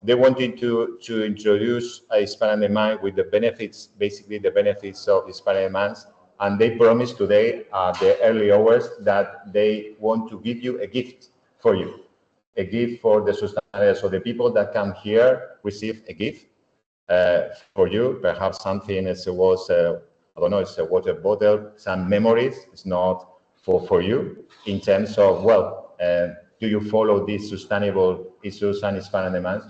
they wanted to introduce Hispanic demand with the benefits, basically the benefits of Hispanic demands. And they promised today at the early hours that they want to give you a gift for you, a gift for the sustainable. So the people that come here receive a gift for you, perhaps something as it was, I don't know, it's a water bottle, some memories. It's not for you in terms of, well, do you follow these sustainable issues and Hispanic demands?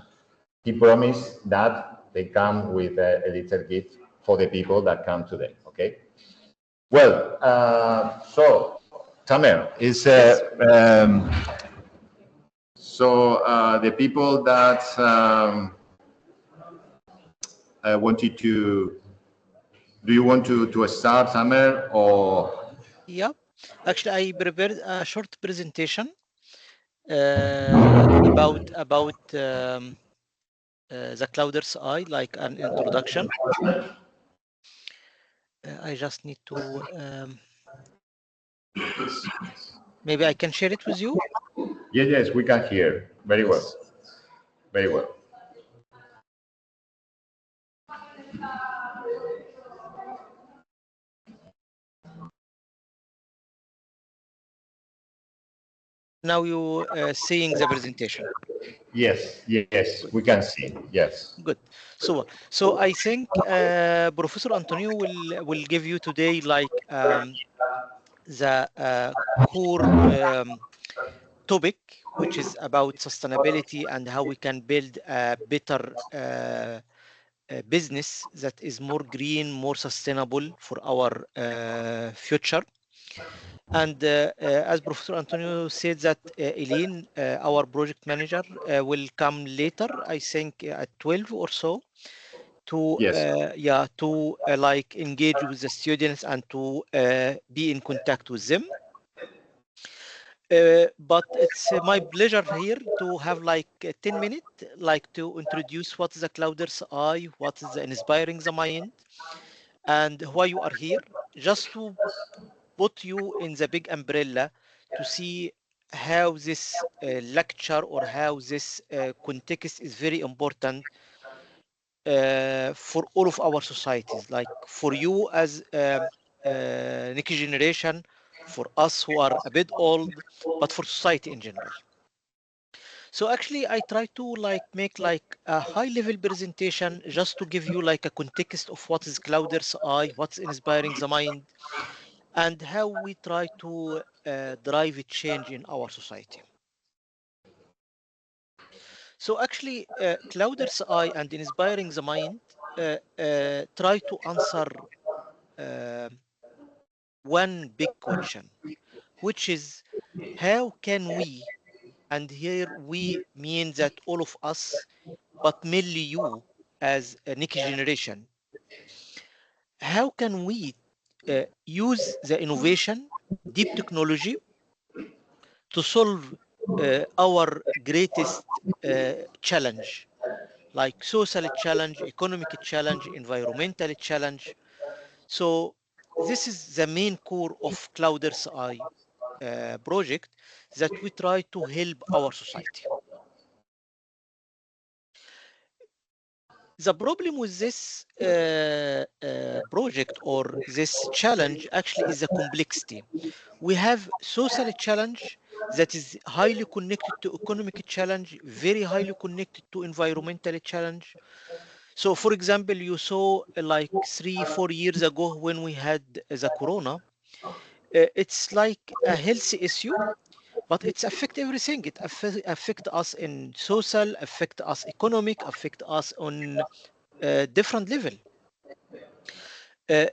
He promised that they come with a little gift for the people that come today, okay? Well, so, Tamer, is the people that wanted to, do you want to start, Tamer, or? Yeah, actually, I prepared a short presentation about the Clouder's Eye, like an introduction. I just need to maybe I can share it with you. Yes, we can hear very well, very well. Now you seeing the presentation. Yes, we can see. Yes. Good. So I think Professor Antonio will give you today like the core topic, which is about sustainability and how we can build a better business that is more green, more sustainable for our future. And as Professor Antonio said that Eileen, our project manager, will come later, I think at 12 or so, to like engage with the students and to be in contact with them. But it's my pleasure here to have like 10 minutes, like to introduce what is the Clouder's Eye, what is the Inspiring the Mind, and why you are here, just to put you in the big umbrella to see how this lecture or how this context is very important for all of our societies, like for you as next generation, for us who are a bit old, but for society in general. So actually, I try to like make like a high-level presentation just to give you like a context of what is Clouder's Eye, what's inspiring the mind, and how we try to drive a change in our society. So actually, Clouder's Eye and Inspiring the Mind try to answer one big question, which is how can we, and here we mean that all of us, but mainly you as a next generation, how can we use the innovation, deep technology, to solve our greatest challenge, like social challenge, economic challenge, environmental challenge. So this is the main core of Clouder's Eye project, that we try to help our society. The problem with this project or this challenge actually is the complexity. We have social challenge that is highly connected to economic challenge, very highly connected to environmental challenge. So for example, you saw like 3-4 years ago when we had the corona, it's like a health issue, but it's affect everything. It affect us in social, affect us economic, affect us on different level.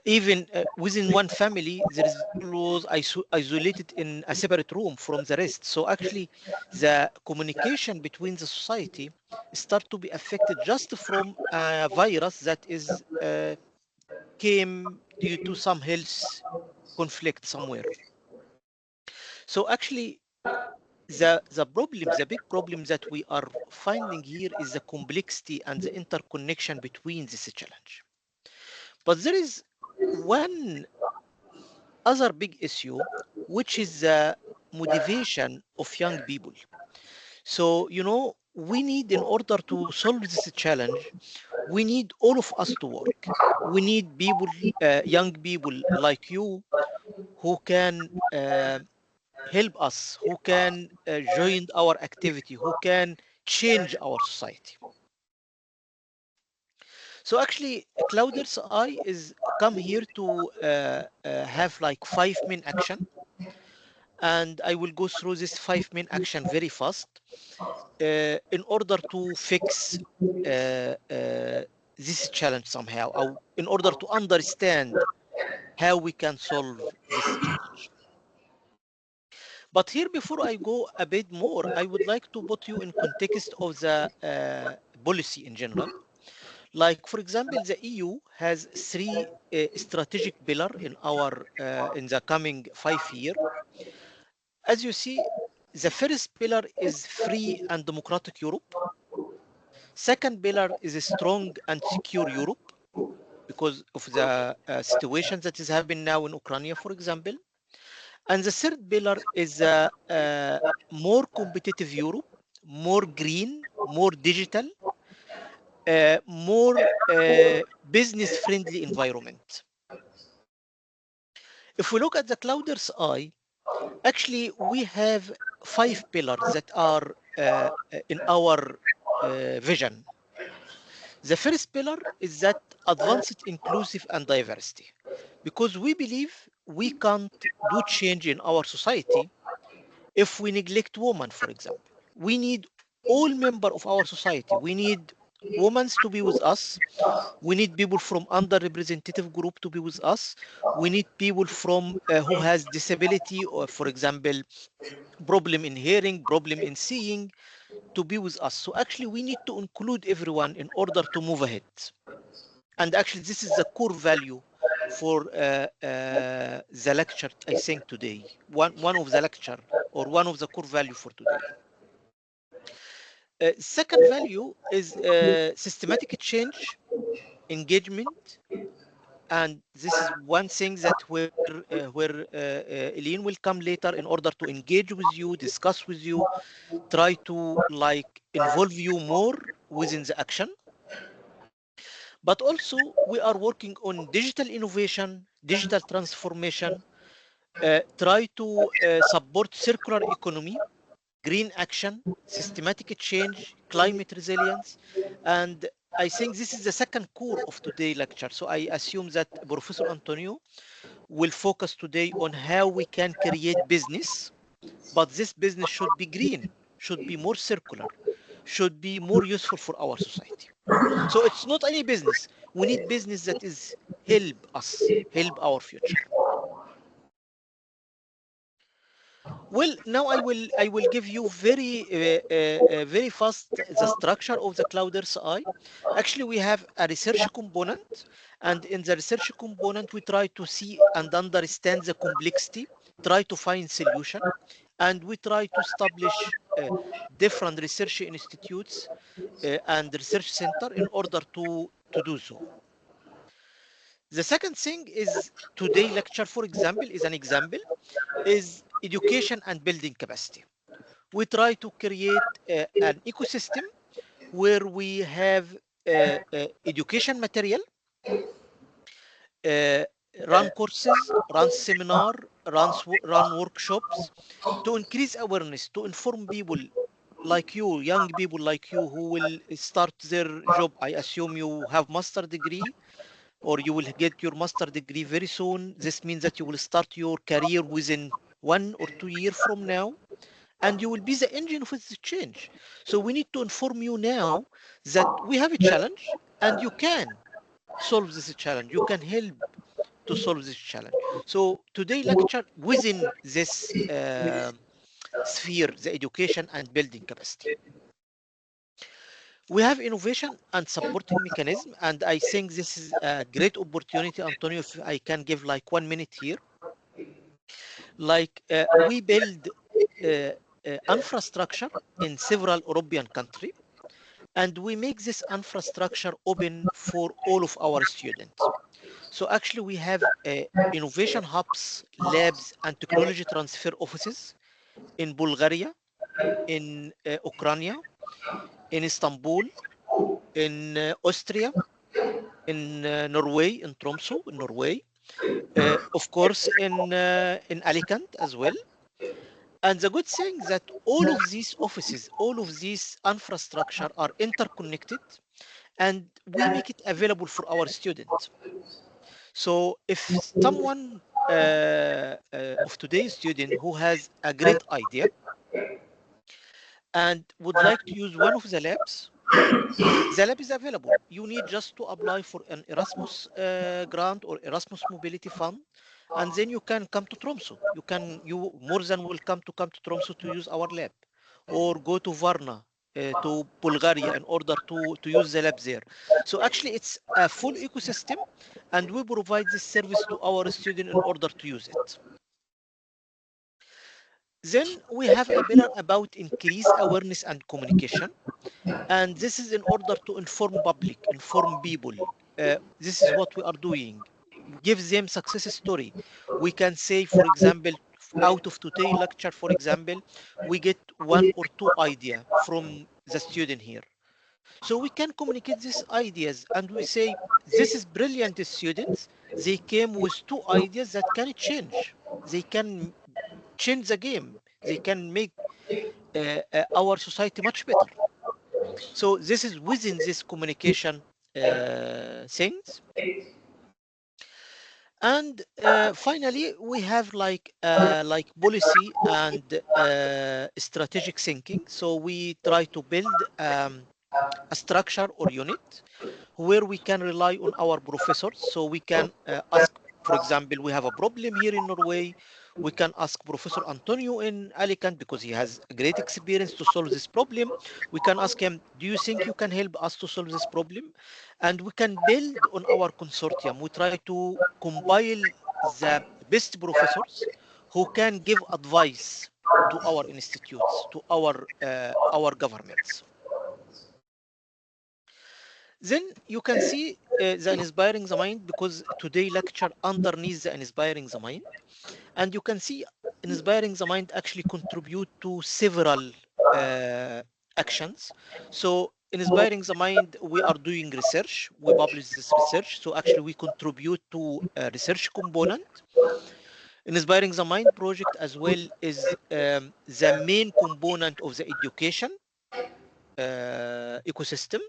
Even within one family, there is laws isolated in a separate room from the rest. So actually, the communication between the society start to be affected just from a virus that is came due to some health conflict somewhere. So actually, the big problem that we are finding here is the complexity and the interconnection between this challenge. But there is one other big issue, which is the motivation of young people. So, you know, we need, in order to solve this challenge, we need all of us to work. We need people, young people like you, who can help us, who can join our activity, who can change our society. So actually, Clouders I is come here to have like 5 main action, and I will go through this 5 main action very fast in order to fix this challenge somehow, or in order to understand how we can solve this challenge. But here, before I go a bit more, I would like to put you in context of the policy in general. Like, for example, the EU has three strategic pillars in our in the coming 5 years. As you see, the first pillar is free and democratic Europe. Second pillar is a strong and secure Europe because of the situation that is happening now in Ukraine, for example. And the third pillar is a more competitive Europe, more green, more digital, more business-friendly environment. If we look at the Clouders Eye, actually we have 5 pillars that are in our vision. The first pillar is that advanced, inclusive, and diversity, because we believe we can't do change in our society if we neglect women, for example. We need all members of our society. We need women to be with us. We need people from underrepresented group to be with us. We need people from who has disability, or for example, problem in hearing, problem in seeing, to be with us. So actually, we need to include everyone in order to move ahead. And actually, this is the core value for the lecture, I think, today. One of the lecture, or one of the core value for today. Second value is systematic change, engagement, and this is one thing that where Eileen will come later in order to engage with you, discuss with you, try to like involve you more within the action. But also we are working on digital innovation, digital transformation, try to support circular economy, green action, systematic change, climate resilience. And I think this is the second core of today's lecture. So I assume that Professor Antonio will focus today on how we can create business, but this business should be green, should be more circular, should be more useful for our society. So it's not any business. We need business that is help us, help our future. Well, now I will give you very fast the structure of the Clouders Eye. Actually, we have a research component, and in the research component, we try to see and understand the complexity, try to find solution, and we try to establish different research institutes and research center in order to do so. The second thing is today lecture, for example, is an example, is education and building capacity. We try to create an ecosystem where we have education material, uh, run courses, run seminar, run workshops to increase awareness, to inform people like you, young people like you who will start their job. I assume you have master degree, or you will get your master degree very soon. This means that you will start your career within 1 or 2 years from now, and you will be the engine of this change. So we need to inform you now that we have a challenge and you can solve this challenge. You can help to solve this challenge. So today lecture within this sphere, the education and building capacity. We have innovation and supporting mechanism, and I think this is a great opportunity, Antonio, if I can give like 1 minute here. Like we build infrastructure in several European countries, and we make this infrastructure open for all of our students. So actually we have innovation hubs, labs, and technology transfer offices in Bulgaria, in Ukraine, in Istanbul, in Austria, in Norway, in Tromsø, in Norway, of course, in Alicante as well. And the good thing that all of these offices, all of these infrastructure are interconnected, and we make it available for our students. So if someone of today's student who has a great idea and would like to use one of the labs, the lab is available. You need just to apply for an Erasmus grant or Erasmus Mobility Fund, and then you can come to Tromsø. You more than welcome to come to Tromsø to use our lab, or go to Varna, to Bulgaria in order to use the lab there. So actually it's a full ecosystem, and we provide this service to our student in order to use it. Then we have a pillar about increase awareness and communication. And this is in order to inform public, inform people. This is what we are doing. Give them success story. We can say, for example, out of today's lecture, for example, we get one or two idea from the student here. So we can communicate these ideas and we say, this is brilliant students. They came with two ideas that can change. They can change the game. They can make our society much better. So this is within this communication things. And finally, we have like policy and strategic thinking. So we try to build a structure or unit where we can rely on our professors. So we can ask, for example, we have a problem here in Norway. We can ask Professor Antonio in Alicante because he has a great experience to solve this problem. We can ask him, do you think you can help us to solve this problem? And we can build on our consortium. We try to compile the best professors who can give advice to our institutes, to our governments. Then you can see the Inspiring the Mind, because today lecture underneath the Inspiring the Mind. And you can see Inspiring the Mind actually contribute to several actions. So Inspiring the Mind, we are doing research. We publish this research. So actually we contribute to a research component. Inspiring the Mind project as well is the main component of the education ecosystem.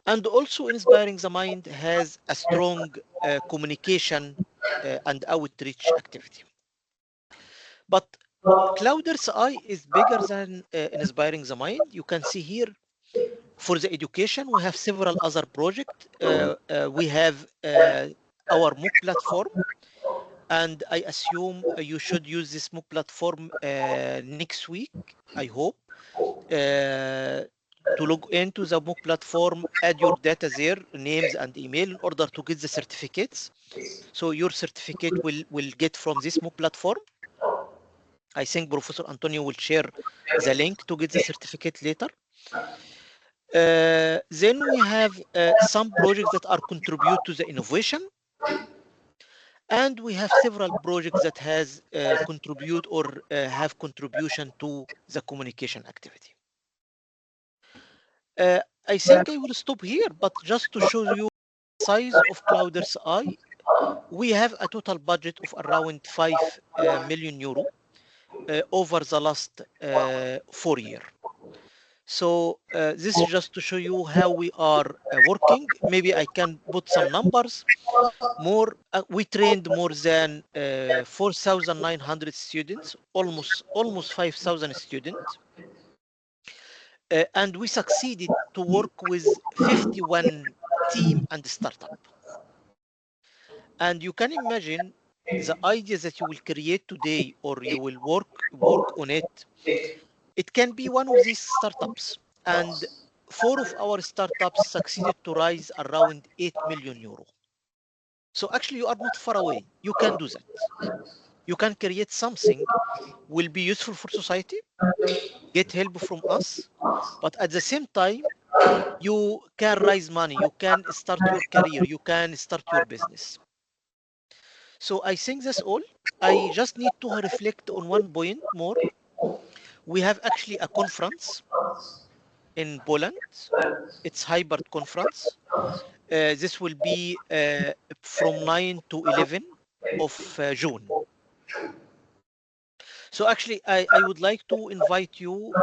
And also Inspiring the Mind has a strong communication and outreach activity. But Clouders Eye is bigger than Inspiring the Mind. You can see here for the education, we have several other projects. We have our MOOC platform, and I assume you should use this MOOC platform next week, I hope. To log into the MOOC platform, add your data there, names and email, in order to get the certificates. So your certificate will get from this MOOC platform. I think Professor Antonio will share the link to get the certificate later. Then we have some projects that are contribute to the innovation. And we have several projects that has contribute or have contribution to the communication activity. I think I will stop here, but just to show you the size of Clouders Eye, we have a total budget of around 5 million euro over the last 4 years. So this is just to show you how we are working. Maybe I can put some numbers. We trained more than 4,900 students, almost 5,000 students. And we succeeded to work with 51 team and startup. And you can imagine the ideas that you will create today, or you will work on it. It can be one of these startups. And 4 of our startups succeeded to raise around 8 million euro. So actually you are not far away. You can do that. You can create something will be useful for society, get help from us, but at the same time, you can raise money, you can start your career, you can start your business. So I think that's all. I just need to reflect on one point more. We have actually a conference in Poland. It's hybrid conference. This will be from 9 to 11 of June. So actually, I would like to invite you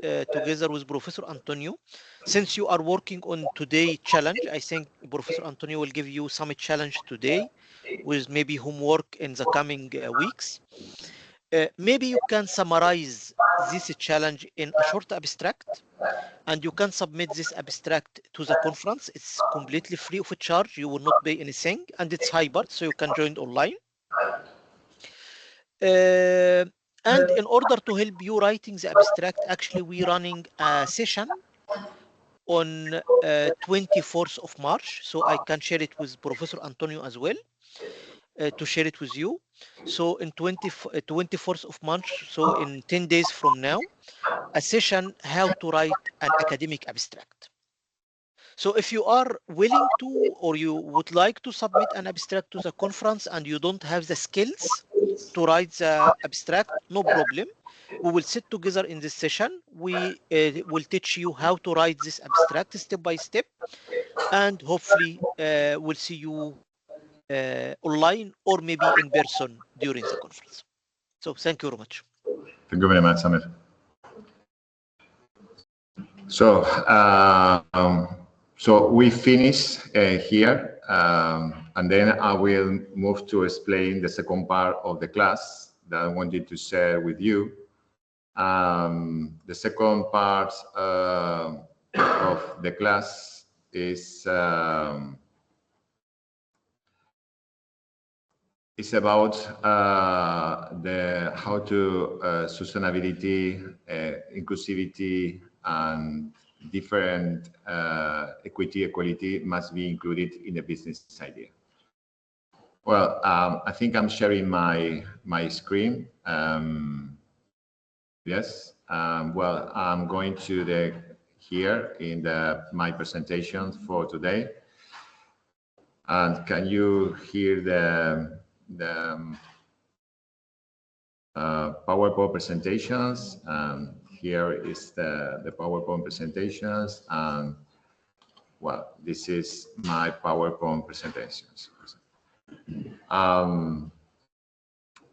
together with Professor Antonio. Since you are working on today challenge, I think Professor Antonio will give you some challenge today with maybe homework in the coming weeks. Maybe you can summarize this challenge in a short abstract, and you can submit this abstract to the conference. It's completely free of charge. You will not pay anything, and it's hybrid, so you can join online. And in order to help you writing the abstract, actually we're running a session on 24th of March, so I can share it with Professor Antonio as well to share it with you. So in 24th of March, so in 10 days from now, a session how to write an academic abstract. So if you are willing to, or you would like to submit an abstract to the conference and you don't have the skills to write the abstract, no problem. We will sit together in this session. We will teach you how to write this abstract step by step, and hopefully we'll see you online or maybe in person during the conference. So thank you very much. Thank you very much, Samir. So, so we finish here, and then I will move to explain the second part of the class that I wanted to share with you. The second part of the class is it's about how to sustainability, inclusivity, and different equality must be included in a business idea. Well, I think I'm sharing my screen. Yes. Well, I'm going to here in my presentation for today. And can you hear the PowerPoint presentations? Here is the PowerPoint presentations, and well, this is my PowerPoint presentations.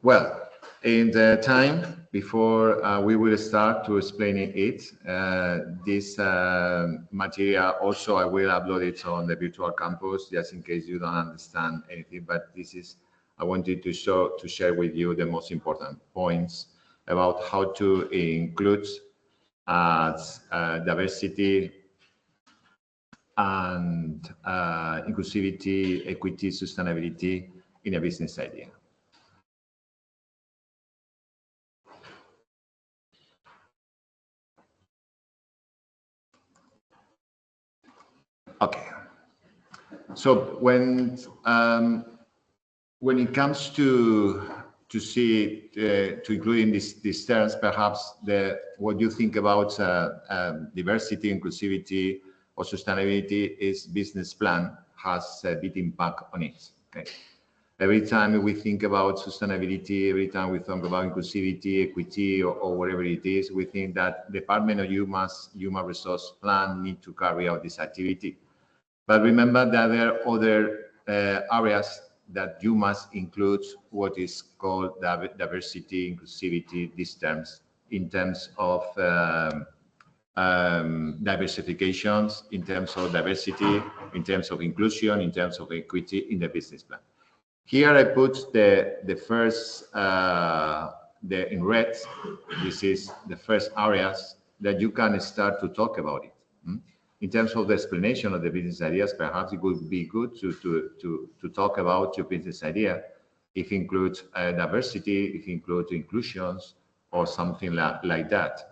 Well, in the time before we will start to explaining it, this material also I will upload it on the virtual campus just in case you don't understand anything. But this is I wanted to share with you the most important points about how to include diversity and inclusivity, equity, sustainability in a business idea. Okay. So when it comes to including these terms, perhaps what you think about diversity, inclusivity, or sustainability is business plan has a big impact on it. Okay. Every time we think about sustainability, every time we think about inclusivity, equity, or whatever it is, we think that Department of Human Resource Plan need to carry out this activity. But remember that there are other areas that you must include what is called diversity, inclusivity, these terms, in terms of diversifications, in terms of diversity, in terms of inclusion, in terms of equity in the business plan. Here I put the first, in red, this is the first areas that you can start to talk about it. In terms of the explanation of the business ideas, perhaps it would be good to talk about your business idea, if includes diversity, if includes inclusions, or something like that.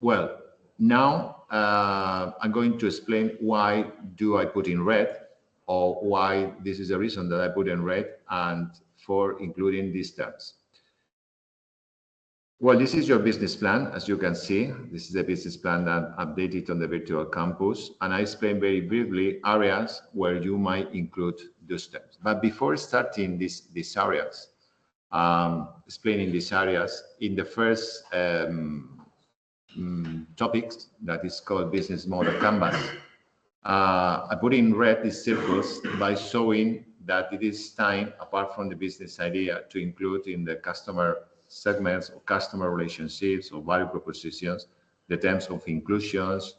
Well, now I'm going to explain why do I put in red, or why this is the reason that I put in red and for including these terms. Well, this is your business plan. As you can see, this is the business plan that updated on the virtual campus. And I explain very briefly areas where you might include those terms. But before starting these areas, explaining these areas, in the first topics that is called business model canvas. I put in red these circles by showing that it is time, apart from the business idea, to include in the customer segments or customer relationships or value propositions the terms of inclusions,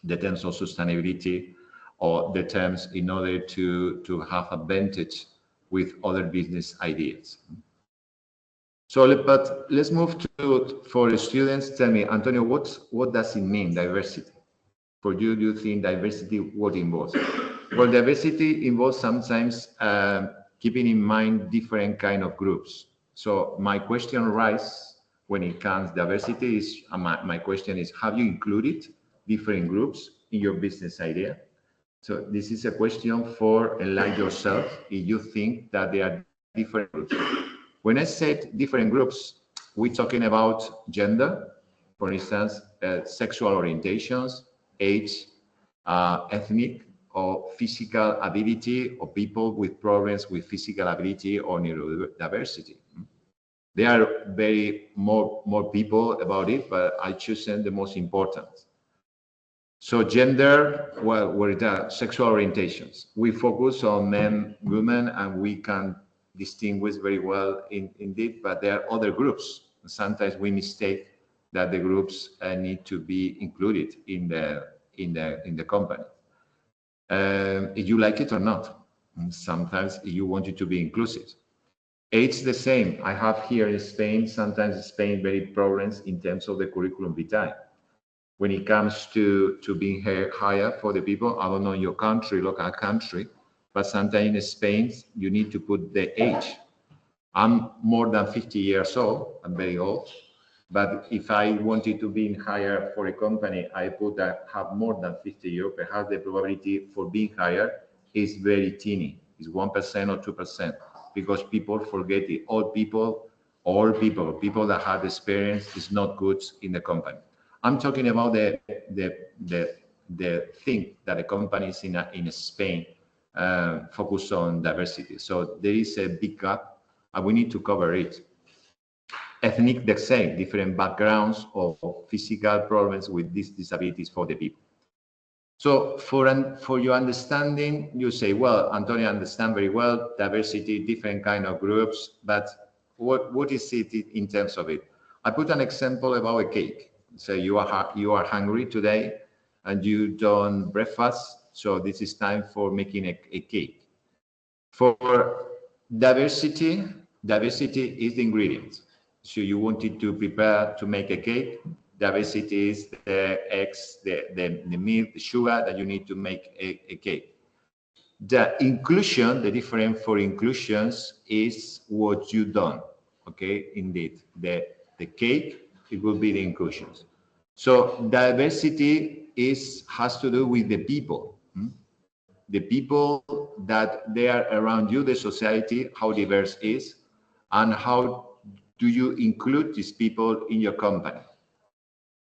the terms of sustainability, or the terms in order to have advantage with other business ideas. So, but let's move to, for the students, tell me, Antonio, what does it mean, diversity? For you, do you think diversity, what involves? Well, diversity involves sometimes keeping in mind different kind of groups. So my question arises when it comes diversity is, my question is, have you included different groups in your business idea? So this is a question for enlighten yourself if you think that there are different groups. When I said different groups, we're talking about gender, for instance, sexual orientations, age, ethnic or physical ability, or people with problems with physical ability or neurodiversity. There are more people about it, but I chosen the most important. So gender, well, what are the sexual orientations? We focus on men, women, and we can distinguish very well indeed, but there are other groups. Sometimes we mistake that the groups need to be included in the company. If you like it or not. Sometimes you want it to be inclusive. Age the same. I have here in Spain, sometimes Spain very problems in terms of the curriculum vitae. When it comes to being higher for the people, I don't know your country, local country, but sometimes in Spain, you need to put the age. I'm more than 50 years old, I'm very old, but if I wanted to be higher for a company, I put that have more than 50 years, perhaps the probability for being higher is very teeny, it's 1% or 2%, because people forget it. All people that have experience is not good in the company. I'm talking about the thing that the companies in Spain focus on diversity. So there is a big gap, and we need to cover it. Ethnic, the same, different backgrounds or physical problems with these disabilities for the people. So for your understanding, you say, well, Antonio, understand very well diversity, different kind of groups, but what is it in terms of it? I put an example about a cake. So you are hungry today and you done breakfast, so this is time for making a cake. For diversity is the ingredient. So you wanted to prepare to make a cake. Diversity is the eggs, the milk, the sugar that you need to make a cake. The inclusion, the difference for inclusions is what you done. Okay, indeed, the cake, it will be the inclusions. So diversity has to do with the people. The people that they are around you, the society, how diverse is, and how do you include these people in your company.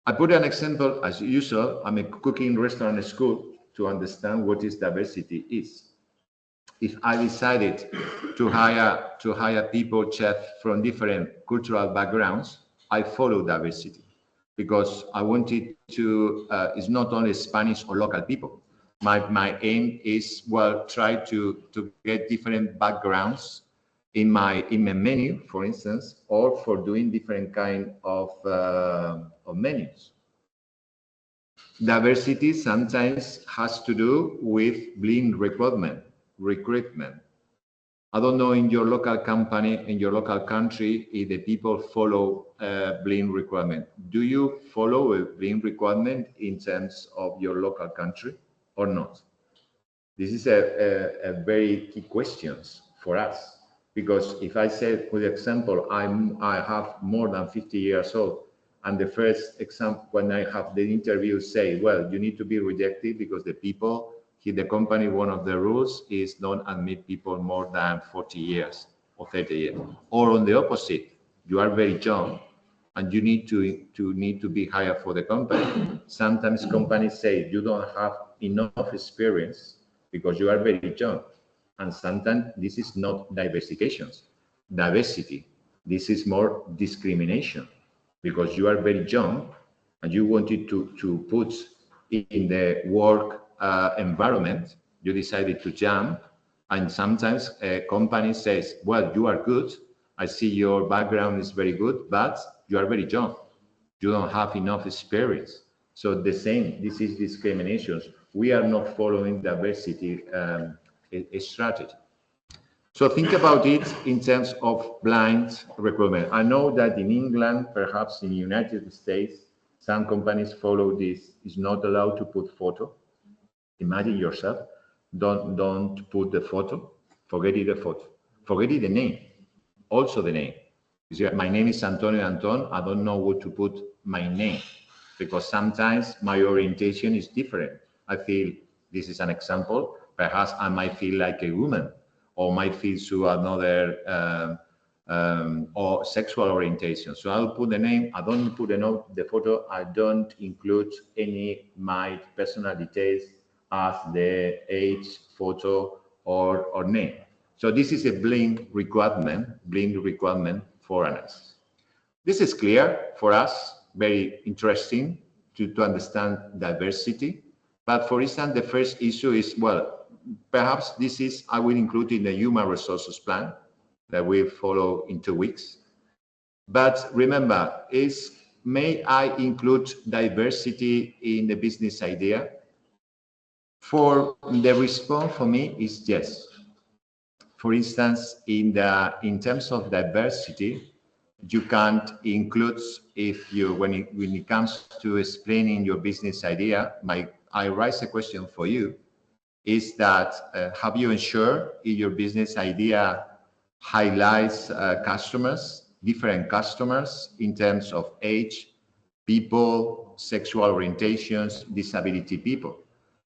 I put an example, as usual, I'm a cooking restaurant school to understand what is diversity is. If I decided to hire people, chefs from different cultural backgrounds, I follow diversity because I wanted to, it's not only Spanish or local people. My aim is, well, try to get different backgrounds in my menu, for instance, or for doing different kind of menus. Diversity sometimes has to do with blind recruitment. I don't know in your local company, in your local country, if the people follow blind recruitment. Do you follow a blind recruitment in terms of your local country or not? This is a very key question for us, because if I say, for example, I have more than 50 years old, and the first example when I have the interview say, well, you need to be rejected because the people, the company, one of the rules is don't admit people more than 40 years or 30 years. Or on the opposite, you are very young and you need to be hired for the company. Sometimes companies say you don't have enough experience because you are very young. And sometimes this is not diversity. This is more discrimination because you are very young and you wanted to put in the work environment, you decided to jump, and sometimes a company says, well, you are good, I see your background is very good, but you are very young, you don't have enough experience. So the same, this is discriminations. We are not following diversity strategy. So think about it in terms of blind recruitment. I know that in England, perhaps in the United States, some companies follow this. It's not allowed to put photo. Imagine yourself. Don't put the photo. Forget it the photo. Forget it the name. Also the name. My name is Antonio Anton. I don't know what to put my name because sometimes my orientation is different. I feel, this is an example, perhaps I might feel like a woman or might feel to another or sexual orientation. So I'll put the name. I don't put the photo. I don't include any my personal details as the age, photo, or name. So this is a blind requirement for us. This is clear for us, very interesting to understand diversity. But for instance, the first issue is, well, perhaps this is, I will include in the human resources plan that we follow in 2 weeks. But remember, may I include diversity in the business idea? For the response for me is yes. For instance, in terms of diversity, you can't include when it comes to explaining your business idea. I raise a question for you: is that have you ensured if your business idea highlights different customers in terms of age, people, sexual orientations, disability people?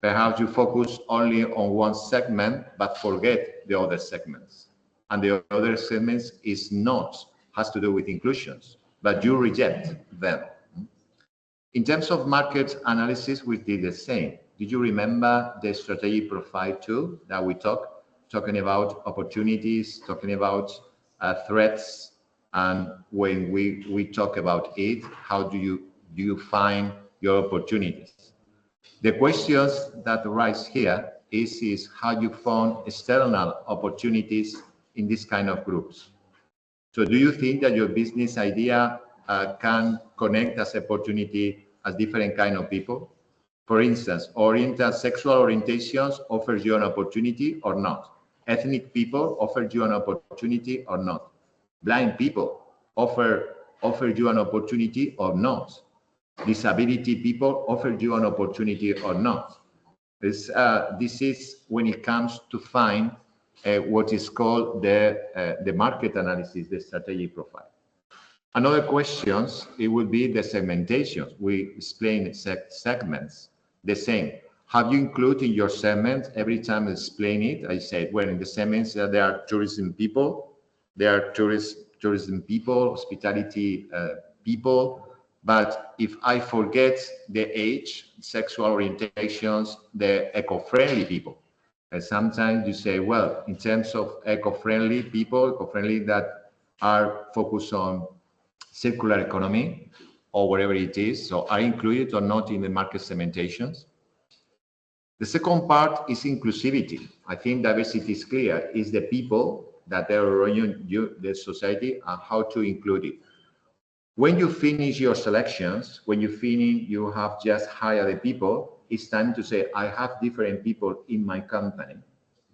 Perhaps you focus only on one segment, but forget the other segments. And the other segments has to do with inclusions, but you reject them. In terms of market analysis, we did the same. Did you remember the strategy profile tool that we talking about opportunities, talking about threats, and when we talk about it, how do you find your opportunities? The questions that arise here is how you found external opportunities in this kind of groups. So do you think that your business idea can connect as opportunity as different kind of people? For instance, sexual orientations offers you an opportunity or not? Ethnic people offer you an opportunity or not? Blind people offer you an opportunity or not? Disability people offer you an opportunity or not? This is when it comes to find what is called the market analysis, the strategy profile. Another questions, it would be the segmentation. We explain segments, the same. Have you included in your segments, every time I explain it, I say, well, in the segments, there are tourism people, tourism people, hospitality people, but if I forget the age, sexual orientations, the eco-friendly people, and sometimes you say, well, in terms of eco-friendly people, eco-friendly that are focused on circular economy or whatever it is, so are included or not in the market segmentations? The second part is inclusivity. I think diversity is clear. It's the people that are around you, the society, and how to include it. When you finish your selections, when you have just hired the people, it's time to say, I have different people in my company,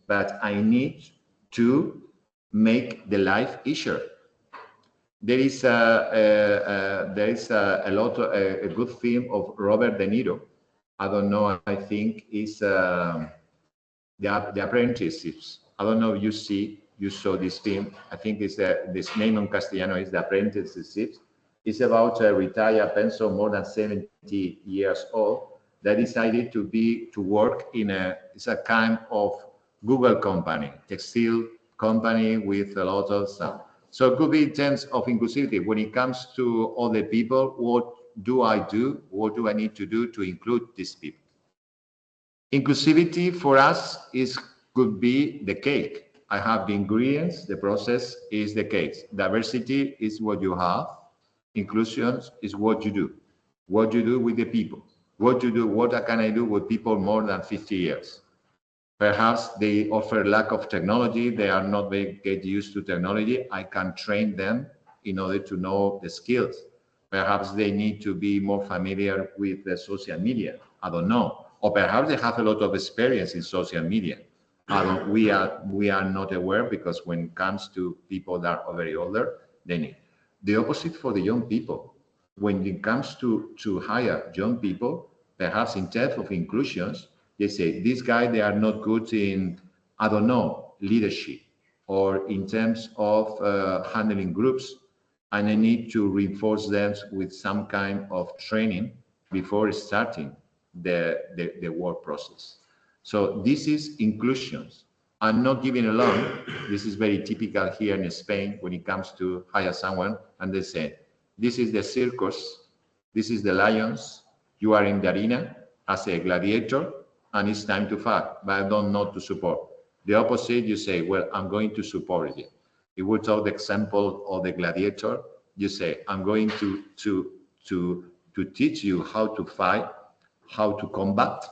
but I need to make the life easier. There is a good film of Robert De Niro. I don't know. I think it's the Apprenticeships. I don't know. If you saw this film. I think it's this name in Castellano is the Apprenticeships. It's about a retired pencil, more than 70 years old, that decided to work it's a kind of Google company, textile company with a lot of stuff. So it could be in terms of inclusivity. When it comes to all the people, what do I do? What do I need to do to include these people? Inclusivity for us could be the cake. I have the ingredients, the process is the cake. Diversity is what you have. Inclusion is what you do. What you do with the people? What you do? What can I do with people more than 50 years? Perhaps they offer lack of technology. They are not very get used to technology. I can train them in order to know the skills. Perhaps they need to be more familiar with the social media. I don't know. Or perhaps they have a lot of experience in social media. We are not aware, because when it comes to people that are very older, they need. The opposite for the young people. When it comes to hire young people, perhaps in terms of inclusions, they say, this guy, they are not good in, I don't know, leadership, or in terms of handling groups, and I need to reinforce them with some kind of training before starting the work process. So this is inclusions. I'm not giving a loan. This is very typical here in Spain when it comes to hire someone, and they say, this is the circus, this is the lions, you are in the arena as a gladiator, and it's time to fight, but I don't know to support. The opposite, you say, well, I'm going to support you. If we talk the example of the gladiator, you say, I'm going to teach you how to fight, how to combat,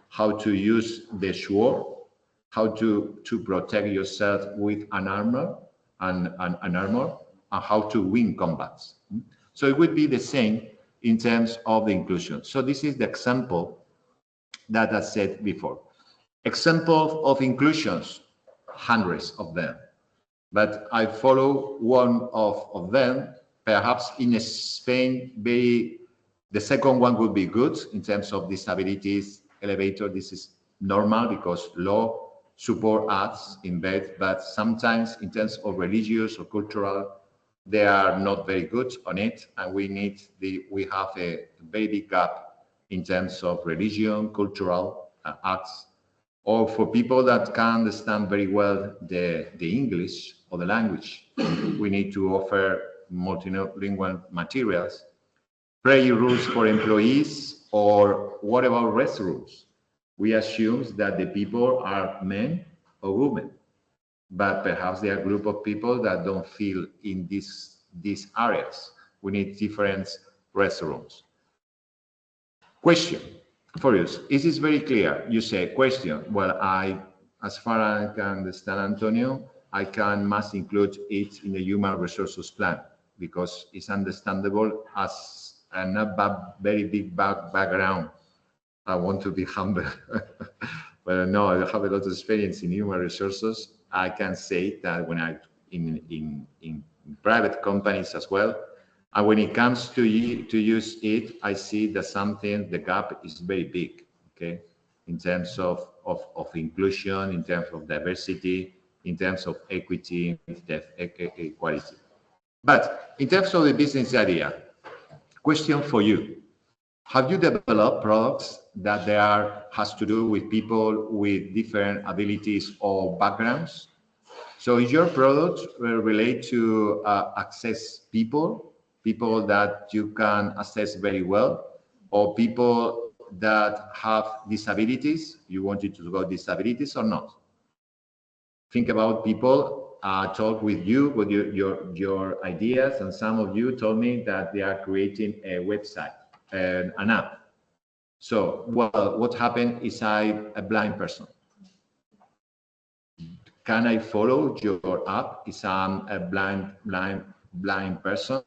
how to use the sword, how to protect yourself with an armor and how to win combats. So it would be the same in terms of the inclusion. So this is the example that I said before. Example of inclusions, hundreds of them. But I follow one of them, perhaps in Spain, the second one would be good in terms of disabilities elevator. This is normal because law support us in bed, but sometimes in terms of religious or cultural, they are not very good on it, and we have a very big gap in terms of religion, cultural arts, or for people that can understand very well the English or the language. We need to offer multilingual materials, prayer rules for employees, or what about restrooms? We assume that the people are men or women, but perhaps there are a group of people that don't feel in these areas. We need different restrooms. Question for you. Is this very clear? You say, question. Well, as far as I can understand, Antonio, I must include it in the human resources plan, because it's understandable as a not very big background. I want to be humble, but no, I have a lot of experience in human resources. I can say that when I in private companies as well, and when it comes to use it, I see that the gap is very big, okay, in terms of inclusion, in terms of diversity, in terms of equity, equality. But in terms of the business idea, question for you. Have you developed products that has to do with people with different abilities or backgrounds? So is your product relate to access people that you can access very well, or people that have disabilities? You wanted to go disabilities or not? Think about people, talk with you, with your ideas, and some of you told me that they are creating a website, an app. So, well, what happened is I'm a blind person. Can I follow your app? Is I'm a blind person?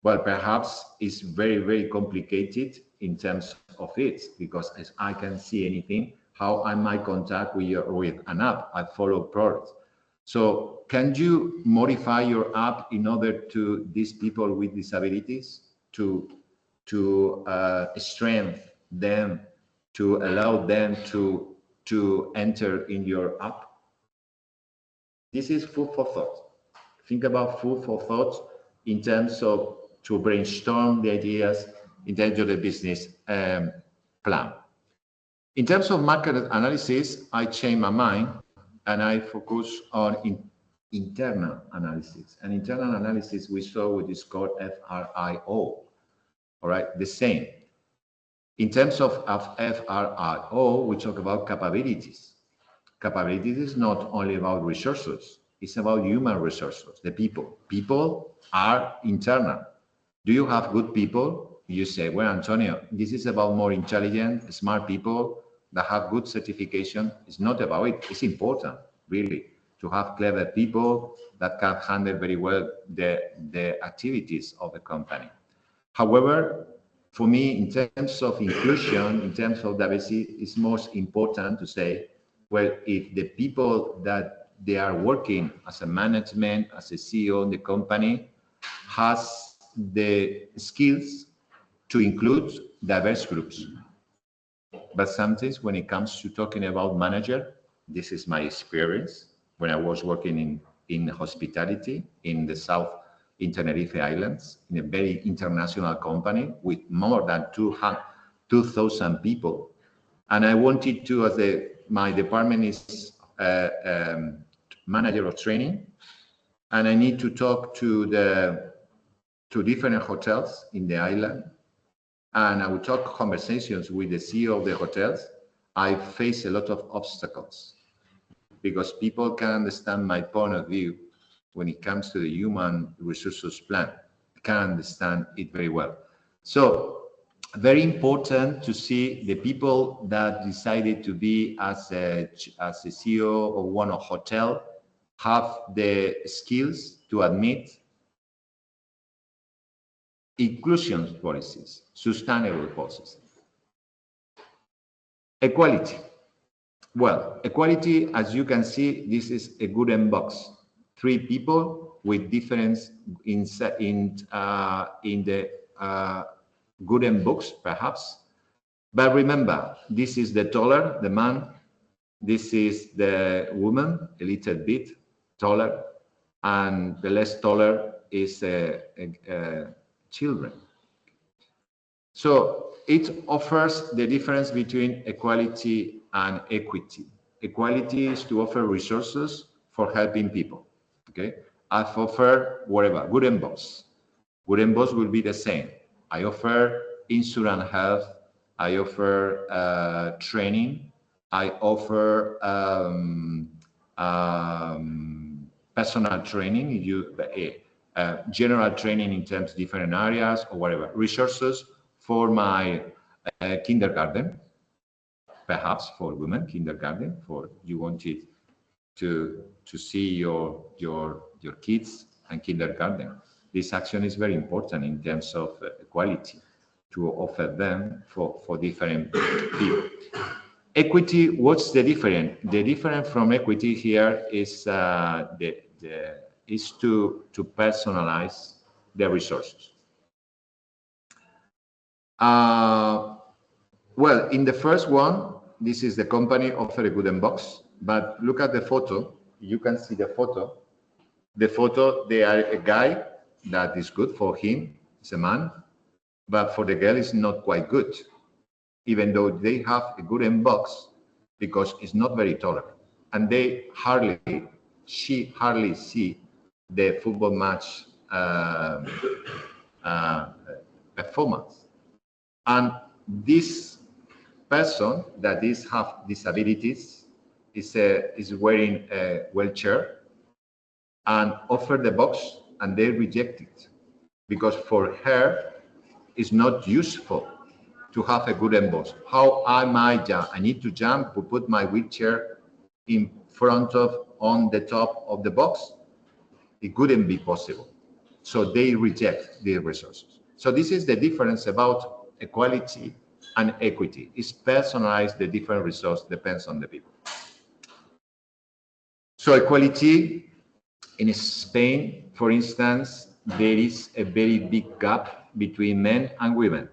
Well, perhaps it's very, very complicated in terms of it, because as I can see anything, how I might contact with an app. I follow products. So can you modify your app in order to these people with disabilities to strengthen them, to allow them to enter in your app? This is food for thought. Think about food for thought in terms of to brainstorm the ideas in terms of the business plan. In terms of market analysis, I changed my mind and I focus on internal analysis. And internal analysis we saw what is called FRIO. All right, the same. In terms of FRIO, we talk about capabilities. Capabilities is not only about resources, it's about human resources, the people. People are internal. Do you have good people? you say, well, Antonio, this is about more intelligent, smart people that have good certification. It's not about it. It's important, really, to have clever people that can handle very well the activities of the company. However, for me, in terms of inclusion, in terms of diversity, it's most important to say, well, if the people that they are working as a management, as a CEO in the company, has the skills to include diverse groups. But sometimes when it comes to talking about manager, this is my experience when I was working in hospitality in the South, in Tenerife Islands, in a very international company with more than 2,000 people. And I wanted to, as my department is manager of training, and I need to talk to different hotels in the island, and I would talk conversations with the CEO of the hotels. I face a lot of obstacles because people can understand my point of view when it comes to the human resources plan. Can understand it very well. So very important to see the people that decided to be as a CEO of one hotel have the skills to admit inclusion policies, sustainable policies. Equality. Well, equality, as you can see, this is a golden box. 3 people with difference in the golden books, perhaps. But remember, this is the taller, the man. This is the woman, a little bit taller, and the less taller is children. So it offers the difference between equality and equity. Equality is to offer resources for helping people. Okay, I offer whatever, good and boss. Good and boss will be the same. I offer insurance health. I offer training. I offer personal training. General training in terms of different areas or whatever. Resources for my kindergarten, perhaps for women, kindergarten, for you wanted to see your kids and kindergarten. This action is very important in terms of equality to offer them for different people. Equity, what's the difference? The difference from equity here is is to personalize the resources. Well, in the first one, this is the company offer a golden box, but look at the photo. You can see the photo. The photo, they are a guy that is good for him, it's a man, but for the girl, it's not quite good, even though they have a golden box because it's not very tolerant. And she hardly see the football match performance. And this person that have disabilities is wearing a wheelchair and offer the box, and they reject it because for her it's not useful to have a good box. How am I jump? I need to jump to put my wheelchair in front of on the top of the box. It couldn't be possible. So they reject the resources. So this is the difference about equality and equity. It's personalized, the different resource depends on the people. So equality in Spain, for instance, there is a very big gap between men and women.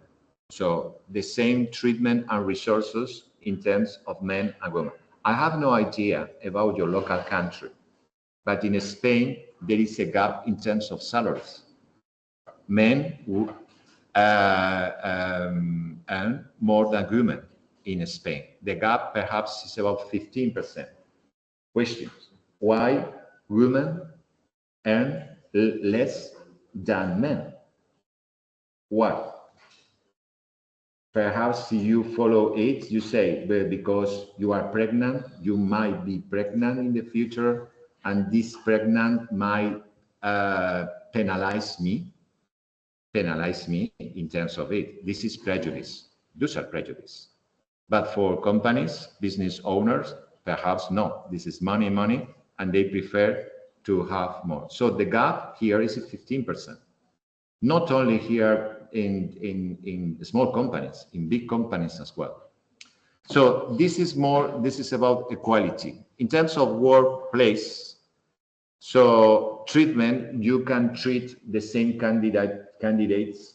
So the same treatment and resources in terms of men and women. I have no idea about your local country, but in Spain, there is a gap in terms of salaries. Men earn more than women in Spain. The gap perhaps is about 15%. Questions: why women earn less than men? Why? Perhaps you follow it, you say, but because you are pregnant, you might be pregnant in the future, and this pregnant might penalize me. penalize me in terms of it. This is prejudice. Those are prejudice. But for companies, business owners, perhaps no. This is money, money, and they prefer to have more. So the gap here is 15%. Not only here in small companies, in big companies as well. So this is about equality. In terms of workplace, so treatment, you can treat the same candidates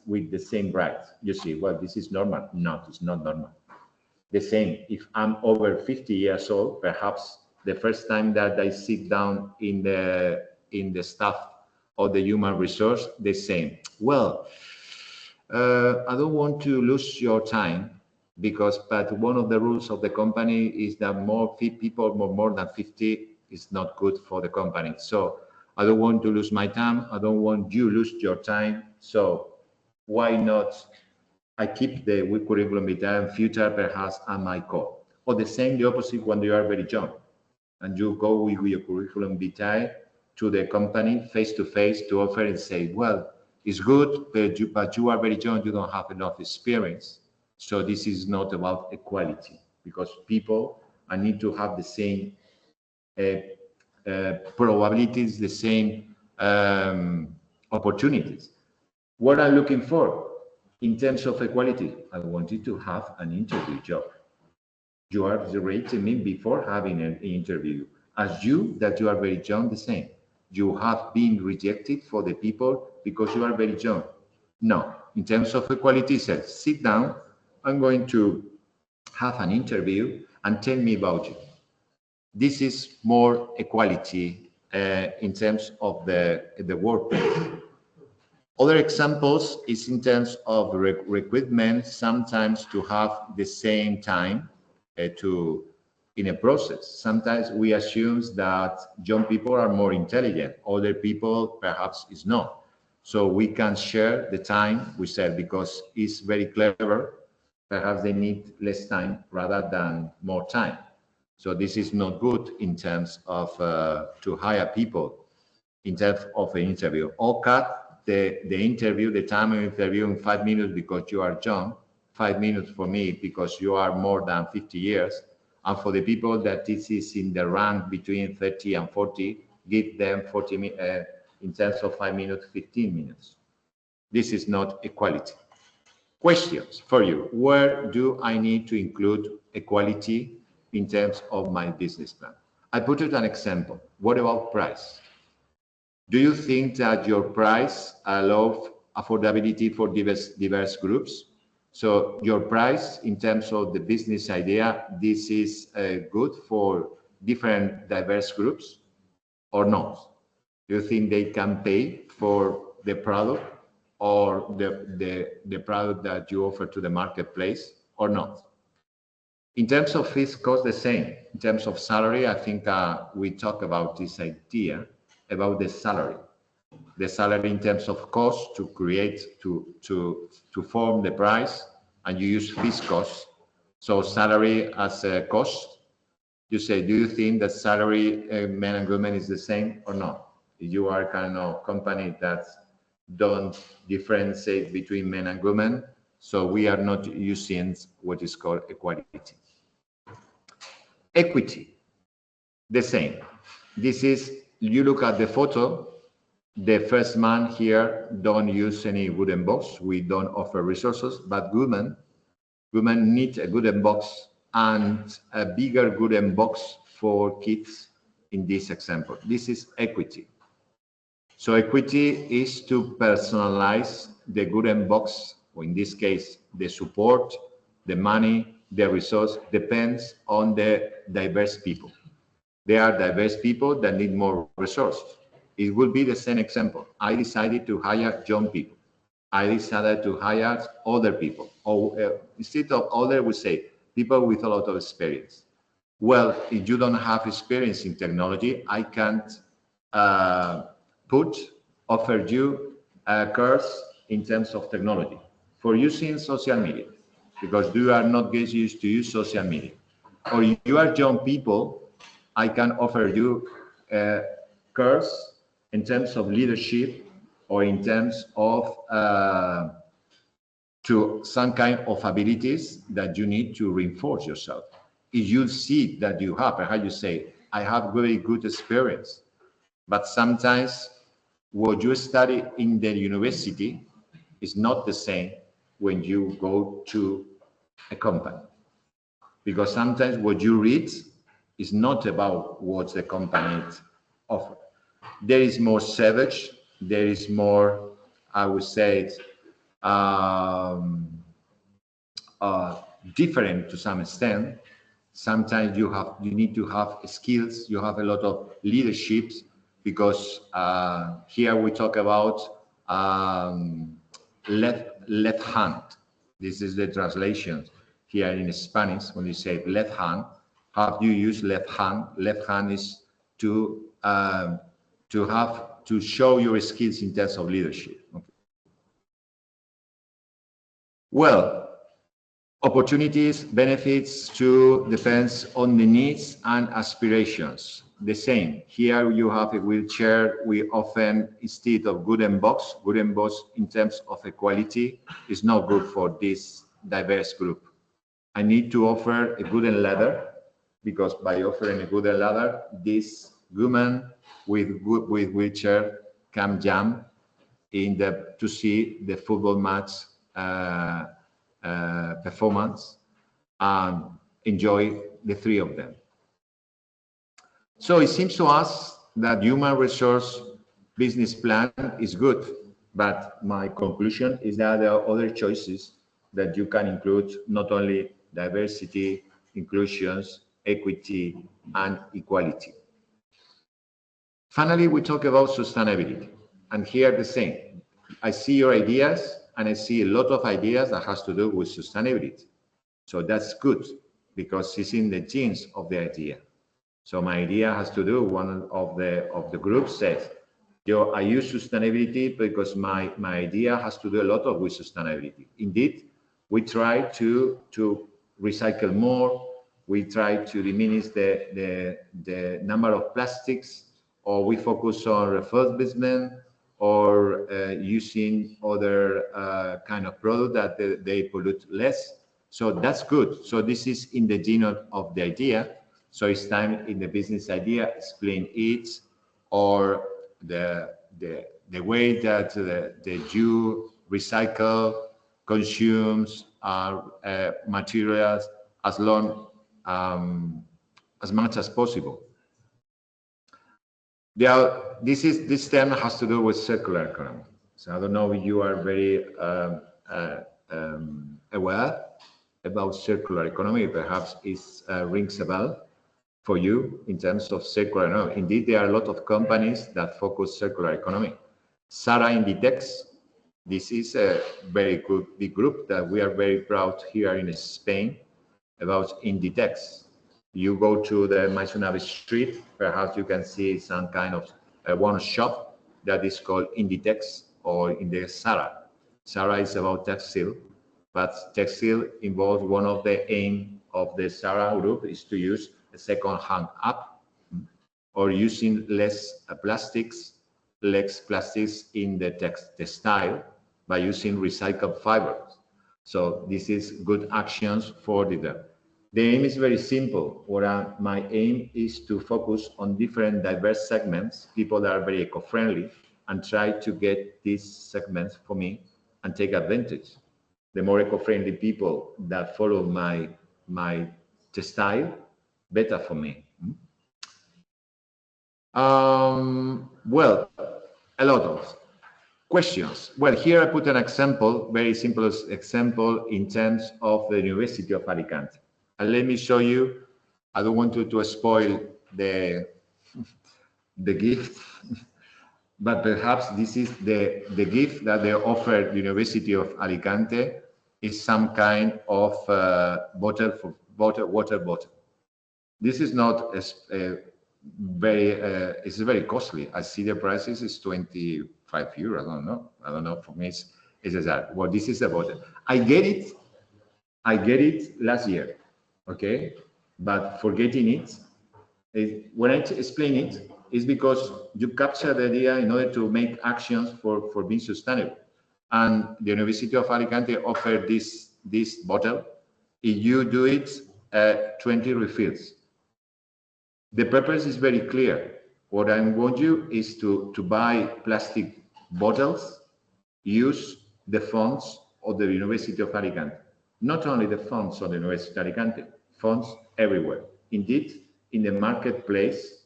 with the same rights. You see, well, this is normal. No, it's not normal. The same, if I'm over 50 years old, perhaps the first time that I sit down in the staff of the human resource, the same. Well, I don't want to lose your time but one of the rules of the company is that more people more than 50 is not good for the company. So I don't want to lose my time. I don't want you to lose your time. So why not I keep the curriculum vitae and future perhaps I might call. Or the opposite when you are very young and you go with your curriculum vitae to the company face to face to offer and say, well, it's good, but you are very young, you don't have enough experience. So this is not about equality because people need to have the same probabilities, the same opportunities. What I'm looking for in terms of equality, I wanted to have an interview job. You are rating me before having an interview. As you, that you are very young, the same. You have been rejected for the people because you are very young. No, in terms of equality, says, sit down, I'm going to have an interview and tell me about you. This is more equality in terms of the workplace. Other examples is in terms of recruitment, sometimes to have the same time in a process. Sometimes we assume that young people are more intelligent, other people perhaps is not. So we can share the time, we said, because it's very clever, perhaps they need less time rather than more time. So this is not good in terms of to hire people in terms of an interview. Or cut the interview, the time of interview in 5 minutes because you are young, 5 minutes for me because you are more than 50 years. And for the people that this is in the rank between 30 and 40, give them 40 minutes, in terms of 5 minutes, 15 minutes. This is not equality. Questions for you. Where do I need to include equality in terms of my business plan? I put it an example. What about price? Do you think that your price allows affordability for diverse groups? So your price in terms of the business idea, this is good for different diverse groups or not? Do you think they can pay for the product or the product that you offer to the marketplace or not? In terms of fixed cost, the same. In terms of salary, I think we talk about this idea about the salary. The salary in terms of cost to create, to form the price, and you use fixed cost. So salary as a cost, you say, do you think that salary men and women is the same or not? You are kind of company that don't differentiate between men and women, so we are not using what is called equality. Equity, the same. This is, you look at the photo, the first man here don't use any wooden box. We don't offer resources, but women need a wooden box and a bigger wooden box for kids in this example. This is equity. So equity is to personalize the wooden box, or in this case, the support, the money, the resource depends on the diverse people. There are diverse people that need more resources. It will be the same example. I decided to hire young people. I decided to hire other people. Or instead of other, we say people with a lot of experience. Well, if you don't have experience in technology, I can't offer you a course in terms of technology for using social media, because you are not used to use social media. Or if you are young people, I can offer you a course in terms of leadership or in terms of to some kind of abilities that you need to reinforce yourself. If you see that you have, or how you say, I have very good experience, but sometimes what you study in the university is not the same when you go to a company. Because sometimes what you read is not about what the company offers. There is more savage, there is more, I would say, um, different to some extent. Sometimes you need to have skills. You have a lot of leaderships because here we talk about left hand. This is the translation here in Spanish. When you say left hand, how do you use left hand? Left hand is to have to show your skills in terms of leadership. Okay. Well, opportunities, benefits to depends on the needs and aspirations. The same. Here you have a wheelchair. We often, instead of wooden box in terms of equality is not good for this diverse group. I need to offer a wooden ladder because by offering a wooden ladder, this woman with wheelchair can jump to see the football match performance and enjoy the three of them. So it seems to us that human resource business plan is good, but my conclusion is that there are other choices that you can include, not only diversity, inclusions, equity, and equality. Finally, we talk about sustainability, and here the same. I see your ideas, and I see a lot of ideas that has to do with sustainability. So that's good because it's in the genes of the idea. So my idea has to do, one of the groups says, I use sustainability because my idea has to do a lot with sustainability. Indeed, we try to recycle more. We try to diminish the number of plastics, or we focus on refurbishment, or using other kind of product that they pollute less. So that's good. So this is in the gene of the idea. So it's time in the business idea, explain it, or the way that the you recycle, consumes materials as much as possible. This term has to do with circular economy. So I don't know if you are very aware about circular economy. Perhaps it rings a bell for you in terms of circular economy. Indeed, there are a lot of companies that focus circular economy. Sara Inditex, this is a very good big group that we are very proud here in Spain about Inditex. You go to the Maisonave Street, perhaps you can see some kind of one shop that is called Inditex or in the Sara. Sara is about textile, but textile involves one of the aim of the Sara group is to use a second-hand app or using less plastics in the textile by using recycled fibers. So this is good actions for the aim is very simple. My aim is to focus on different diverse segments, people that are very eco-friendly, and try to get these segments for me and take advantage. The more eco-friendly people that follow my style, better for me. Well, a lot of questions. Well, here I put an example, very simple example in terms of the University of Alicante. And let me show you, I don't want to spoil the gift, but perhaps this is the gift that they offer the University of Alicante is some kind of water bottle. This is not it's very costly. I see the prices is 25 euros. I don't know. For me, it's that. Well, this is a bottle. I get it last year, okay? But forgetting it, when I explain it, is because you capture the idea in order to make actions for being sustainable. And the University of Alicante offered this bottle. If you do it, 20 refills. The purpose is very clear. What I want you is to buy plastic bottles, use the funds of the University of Alicante. Not only the funds of the University of Alicante, funds everywhere. Indeed, in the marketplace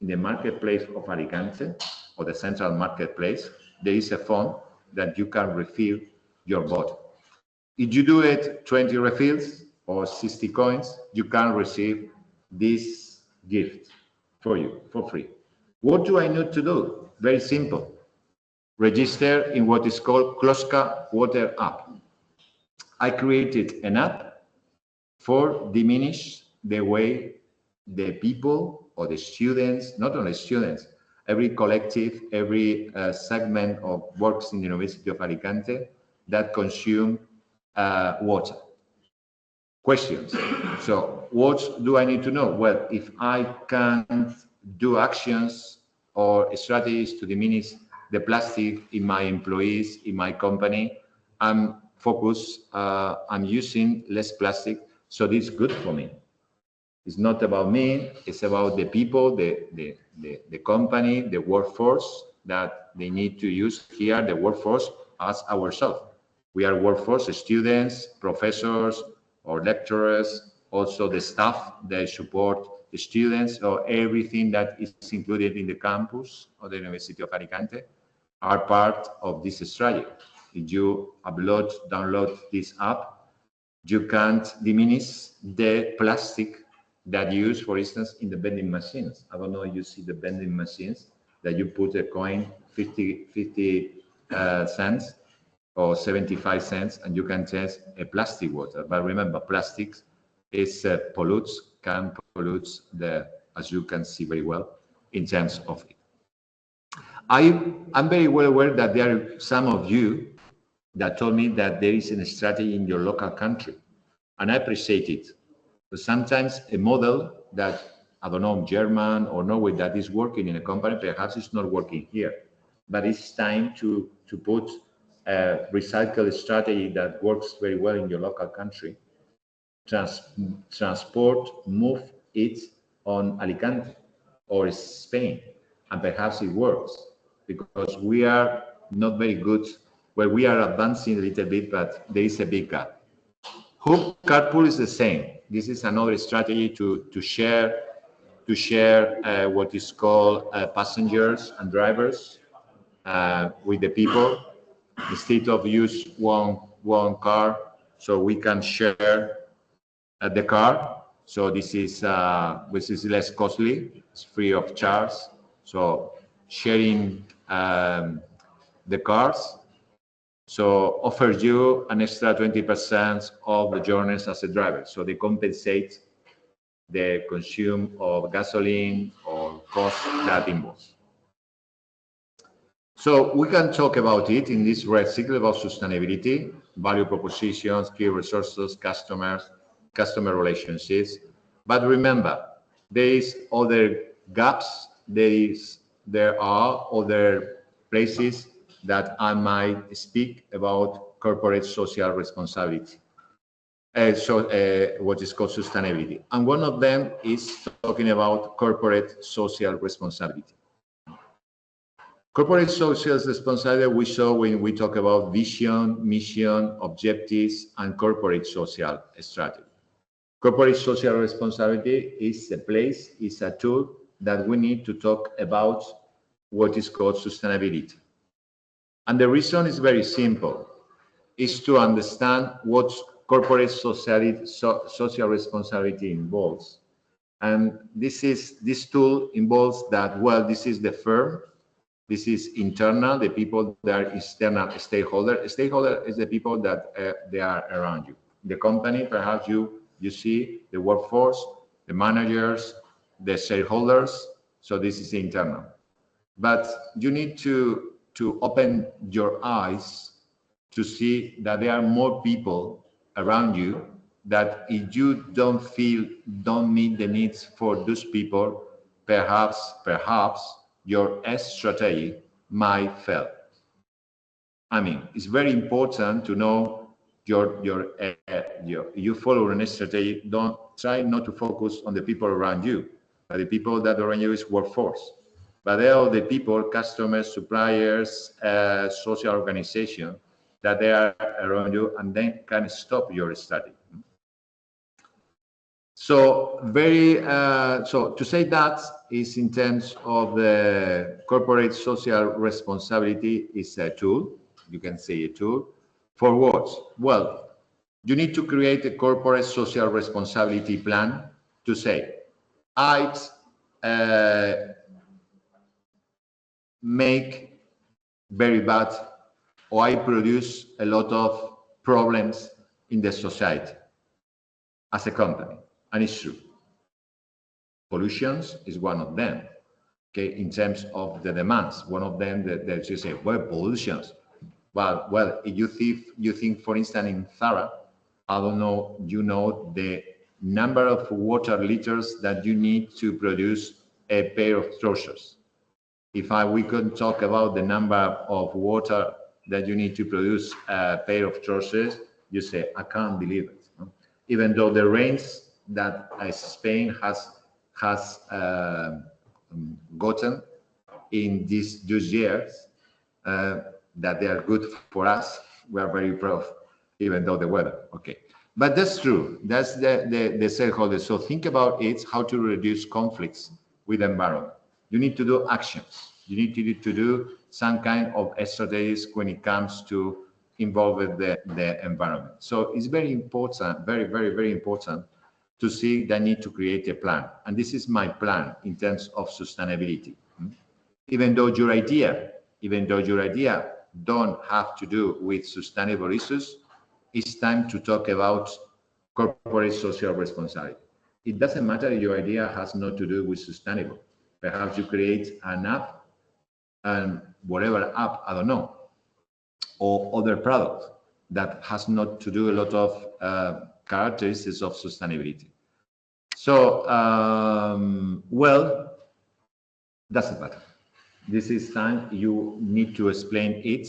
of Alicante, or the central marketplace, there is a fund that you can refill your bottle. If you do it 20 refills or 60 coins, you can receive this gift for you for free. What do I need to do? Very simple. Register in what is called Kloska Water app. I created an app for diminish the way the people or the students, not only students, every collective, every segment of works in the University of Alicante that consume water. Questions. So what do I need to know? Well, if I can do actions or strategies to diminish the plastic in my employees, in my company, I'm focused, I'm using less plastic, so this is good for me. It's not about me, it's about the people, the company, the workforce that they need to use here, the workforce as ourselves. We are workforce, students, professors, or lecturers, also the staff that support the students, or everything that is included in the campus of the University of Alicante are part of this strategy. If you download this app, you can't diminish the plastic that you use, for instance, in the vending machines. I don't know if you see the vending machines that you put a coin, 50 cents or 75 cents, and you can taste a plastic water. But remember, plastics is can pollute as you can see very well, in terms of it. I'm very well aware that there are some of you that told me that there is a strategy in your local country, and I appreciate it. But sometimes a model that, I don't know, German or Norway, that is working in a company, perhaps it's not working here. But it's time to put a recycle strategy that works very well in your local country. Transport, move it on Alicante or Spain, and perhaps it works, because we are not very good. Well, we are advancing a little bit, but there is a big gap. Hub carpool is the same. This is another strategy to share what is called passengers and drivers with the people, instead of use one car, so we can share the car. So this is less costly. It's free of charge. So sharing the cars. So offers you an extra 20% of the journeys as a driver. So they compensate the consume of gasoline or cost that involves. So we can talk about it in this red cycle about sustainability, value propositions, key resources, customers, customer relationships. But remember, there is other gaps. There are other places that I might speak about corporate social responsibility. What is called sustainability. And one of them is talking about corporate social responsibility. Corporate social responsibility we saw when we talk about vision, mission, objectives, and corporate social strategy. Corporate social responsibility is a place, is a tool that we need to talk about what is called sustainability. And the reason is very simple, is to understand what corporate social responsibility involves. And this tool involves that, well, this is the firm, this is internal, the people that are external stakeholder. Stakeholder is the people that they are around you. The company, perhaps you see the workforce, the managers, the shareholders. So this is internal. But you need to open your eyes to see that there are more people around you that if you don't meet the needs for those people, perhaps your strategy might fail. I mean, it's very important to know you follow a strategy. Don't try not to focus on the people around you, but the people that around you is workforce. But they are the people, customers, suppliers, social organization that they are around you, and then can stop your study. So so to say that is in terms of the corporate social responsibility is a tool. You can say a tool for what? Well, you need to create a corporate social responsibility plan to say, I make very bad, or I produce a lot of problems in the society as a company, and it's true. Pollutions is one of them. Okay, in terms of the demands, one of them that you say, well, pollutions. Well, if you think, for instance, in Zara, I don't know, you know the number of water liters that you need to produce a pair of trousers. If we could talk about the number of water that you need to produce a pair of trousers, you say, I can't believe it. No? Even though the rains that Spain has gotten in these years, that they are good for us, we are very proud, even though the weather, okay. But that's true, that's the stakeholder. So think about it, how to reduce conflicts with the environment. You need to do actions. You need to do some kind of strategies when it comes to involve the environment. So it's very important, very important to see the need to create a plan. And this is my plan in terms of sustainability. Even though your idea don't have to do with sustainable issues, it's time to talk about corporate social responsibility. It doesn't matter if your idea has not to do with sustainable. Perhaps you create an app, and whatever app, I don't know, or other product that has not to do a lot of characteristics of sustainability. So, well, doesn't matter. This is time you need to explain it.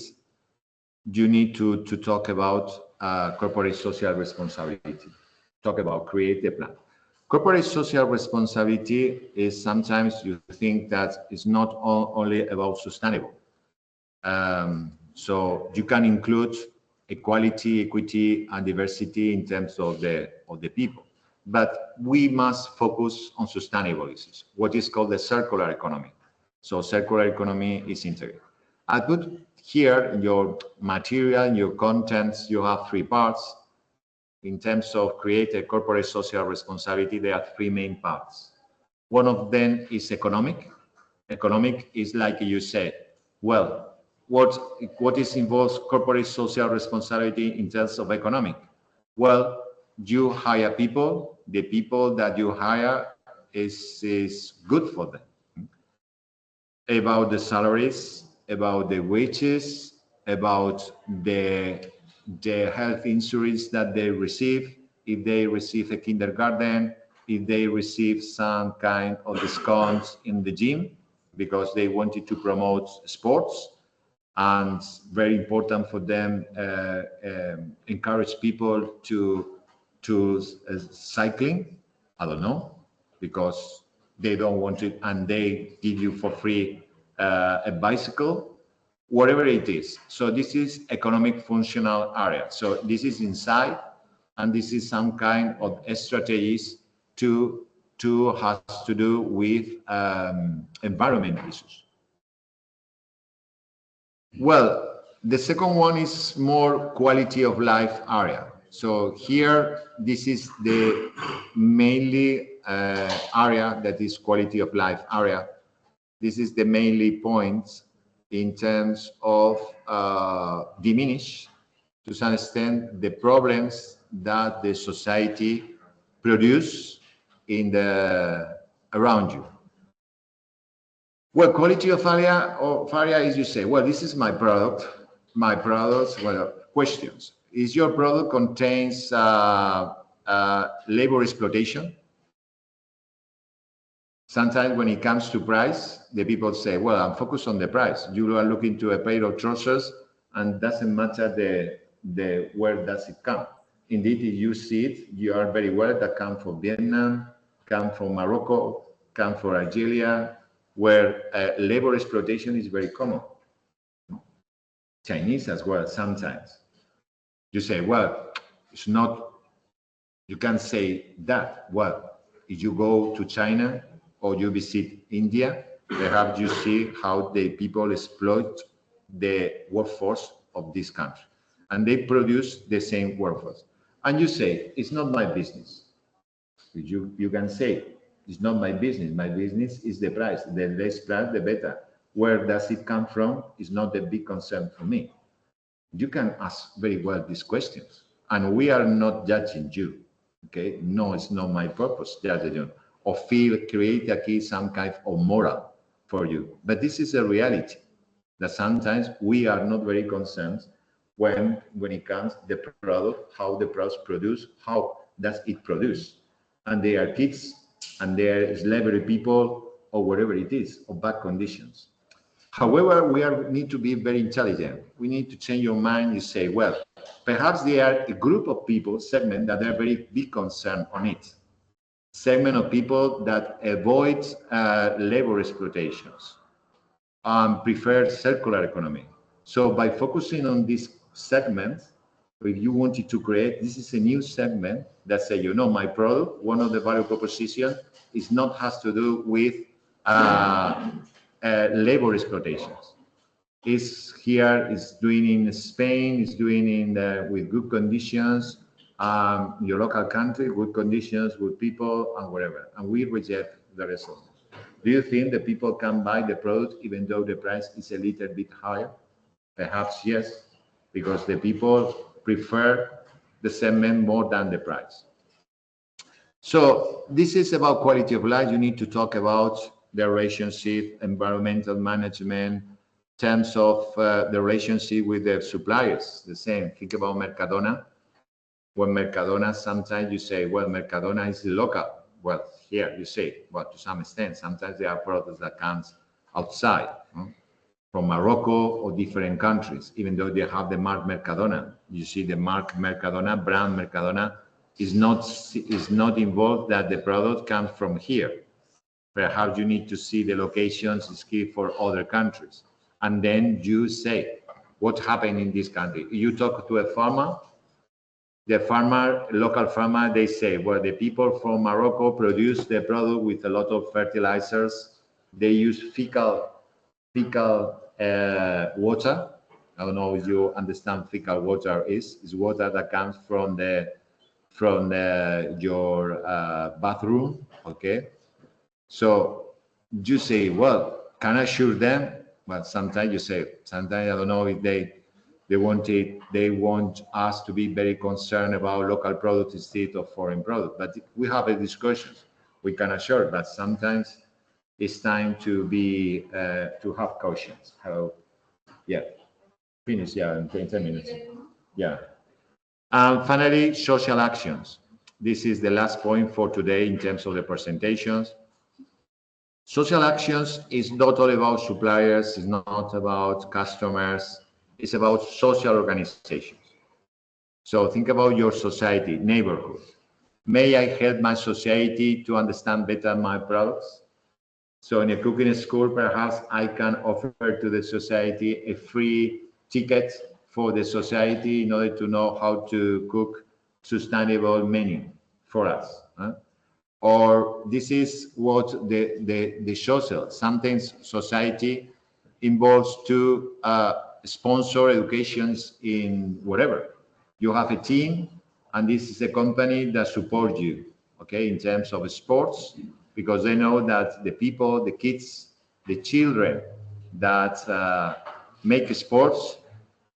You need to talk about corporate social responsibility. Talk about create a plan. Corporate social responsibility is sometimes you think that it's not only about sustainable. So you can include equality, equity, and diversity in terms of the people. But we must focus on sustainable issues, what is called the circular economy. So circular economy is integrated. I put here in your material, in your contents, you have 3 parts. In terms of create a corporate social responsibility, there are 3 main parts. One of them is economic. Economic is like you said, well, what is involves corporate social responsibility in terms of economic? Well, you hire people, the people that you hire is good for them. About the salaries, about the wages, about the health insurance that they receive, if they receive a kindergarten, if they receive some kind of discounts in the gym because they wanted to promote sports, and very important for them, encourage people to cycling, I don't know, because they don't want it and they give you for free a bicycle, whatever it is. So this is economic functional area. So this is inside, and this is some kind of strategies to has to do with environment issues. Well, the second one is more quality of life area. So here, this is the mainly area that is quality of life area. This is the mainly point in terms of diminish to some extent the problems that the society produce in the around you. Well, quality of area is you say, well, this is my product. My products, well, questions. Is your product contains labor exploitation? Sometimes when it comes to price, the people say, well, I'm focused on the price. You are looking to a pair of trousers and doesn't matter the where does it come. Indeed, if you see it, you are very well that come from Vietnam, come from Morocco, come from Algeria, where labor exploitation is very common. Chinese as well, sometimes. You say, well, it's not, you can't say that. Well, if you go to China or you visit India, perhaps you see how the people exploit the workforce of this country. And they produce the same workforce. And you say, it's not my business. You can say, it's not my business. My business is the price. The less price, the better. Where does it come from is not a big concern for me. You can ask very well these questions. And we are not judging you. Okay? No, it's not my purpose, judging you. Or create a some kind of moral for you. But this is a reality that sometimes we are not very concerned when it comes to the product, how the product produce, how does it produce. And they are kids and they are slavery people or whatever it is, or bad conditions. However, we need to be very intelligent. We need to change your mind. You say, well, perhaps there are a group of people, segment, that are very big concern on it. Segment of people that avoid labor exploitations, prefer circular economy. So by focusing on this segment, if you wanted to create, this is a new segment that say, you know, my product, one of the value proposition is not has to do with labor exploitations. Is here, is doing in Spain, is doing in with good conditions, your local country, good conditions, good people, and whatever. And we reject the result. Do you think the people can buy the product even though the price is a little bit higher? Perhaps yes, because the people prefer the segment more than the price. So this is about quality of life. You need to talk about the relationship, environmental management, terms of the relationship with the suppliers. The same. Think about Mercadona. When Mercadona, sometimes you say, well, Mercadona is local. Well, here you say, well, to some extent, sometimes there are products that comes outside, from Morocco or different countries, even though they have the mark Mercadona. You see the mark Mercadona, brand Mercadona, is not involved that the product comes from here. Perhaps you need to see the locations is key for other countries. And then you say, what happened in this country? You talk to a farmer, the farmer, local farmer, they say, well, the people from Morocco produce the product with a lot of fertilizers. They use fecal water. I don't know if you understand fecal water is. It's water that comes from your bathroom, okay? So you say, well, can I assure them? But sometimes you say, sometimes I don't know if they want us to be very concerned about local products instead of foreign products. But we have a discussion. We can assure, but sometimes it's time to be to have caution. Yeah, finish. Yeah, in 10 minutes. Yeah. And finally, social actions. This is the last point for today in terms of the presentations. Social actions is not all about suppliers, it's not about customers, it's about social organizations. So think about your society, neighborhood. May I help my society to understand better my products? So in a cooking school, perhaps I can offer to the society a free ticket for the society in order to know how to cook sustainable menu for us. Or this is what the social, sometimes society involves to sponsor educations in whatever. You have a team, and this is a company that supports you, okay, in terms of sports, because they know that the people, the kids, the children that make sports,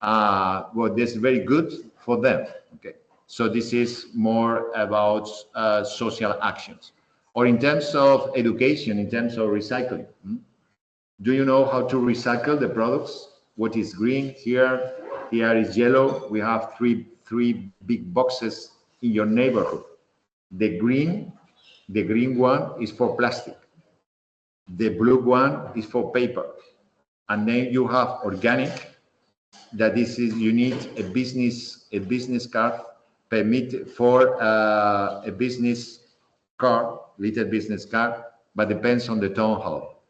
well, this is very good for them, okay. So this is more about social actions. Or in terms of education, in terms of recycling. Do you know how to recycle the products? What is green here? Here is yellow. We have three big boxes in your neighborhood. The green one is for plastic. The blue one is for paper. And then you have organic, that this is, you need a business card permit for a business card, little business card, but depends on the town hall.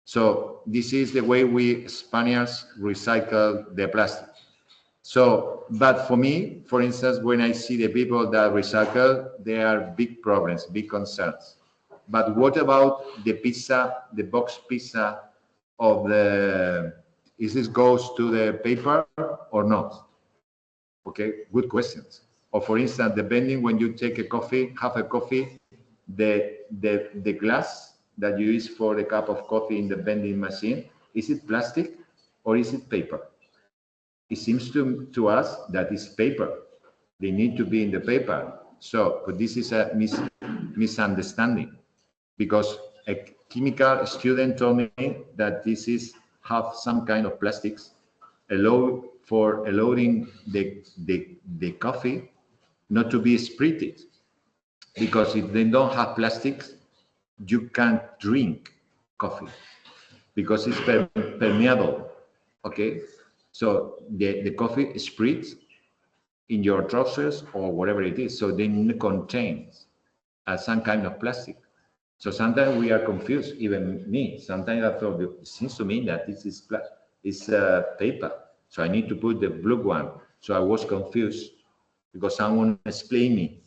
So this is the way we Spaniards recycle the plastic. So, but for me, for instance, when I see the people that recycle, there are big problems, big concerns. But what about the pizza, the box pizza of the, is this goes to the paper or not? Okay, good questions. Or for instance, depending when you take a coffee, have a coffee, the glass that you use for the cup of coffee in the vending machine, is it plastic or is it paper? It seems to us that it's paper. They need to be in the paper. So, but this is a misunderstanding, because a chemical student told me that this is have some kind of plastics for allowing the coffee not to be spirited, because if they don't have plastics, you can't drink coffee because it's permeable. Okay, so the coffee spreads in your trousers or whatever it is, so they contains some kind of plastic. So sometimes we are confused, even me. Sometimes I thought, it seems to me that this is paper, so I need to put the blue one. So I was confused because someone explained me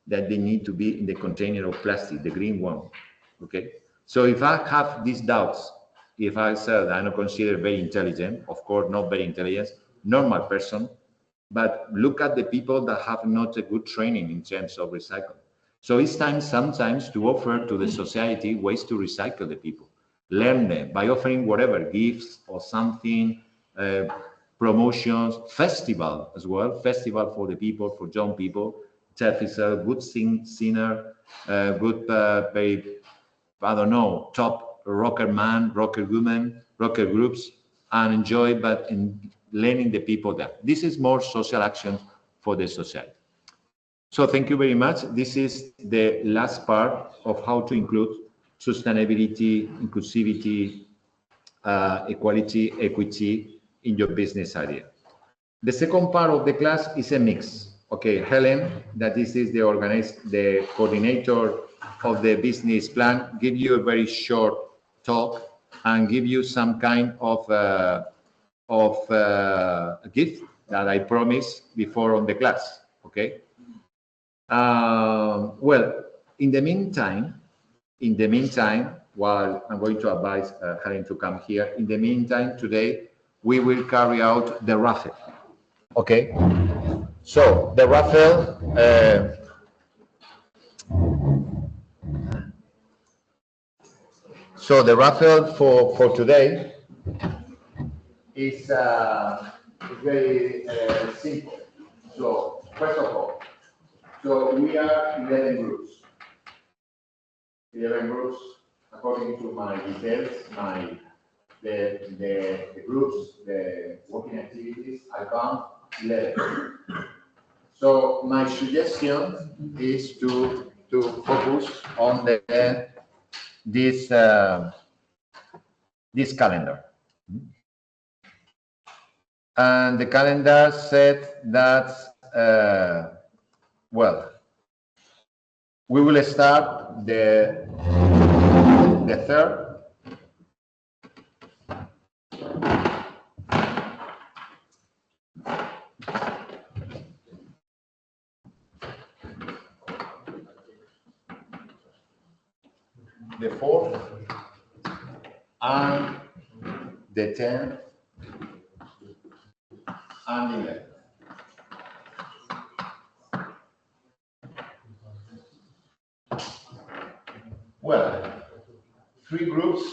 that they need to be in the container of plastic, the green one. Okay, so if I have these doubts, if I said I don't consider very intelligent, of course not very intelligent, normal person, but look at the people that have not a good training in terms of recycling. So it's time sometimes to offer to the society ways to recycle the people. Learn them by offering whatever, gifts or something, promotions, festival as well, festival for the people, for young people. Jeff is a good singer, good, very, I don't know, top rocker man, rocker woman, rocker groups, and enjoy, but in learning the people there. This is more social action for the society. So thank you very much. This is the last part of how to include sustainability, inclusivity, equality, equity in your business idea. The second part of the class is a mix. Okay, Helen, that this is the coordinator of the business plan, give you a very short talk and give you some kind of a gift that I promised before on the class. Okay. Well, in the meantime, while I'm going to advise Helen to come here, in the meantime, today we will carry out the raffle. Okay. So the raffle. So the raffle for today is very simple. So first of all, so we are 11 groups. 11 groups according to my details, the groups, the working activities. I found 11. So my suggestion is to focus on this calendar. And the calendar said that, well, we will start the third. The fourth and the 10th and 11th. Well, 3 groups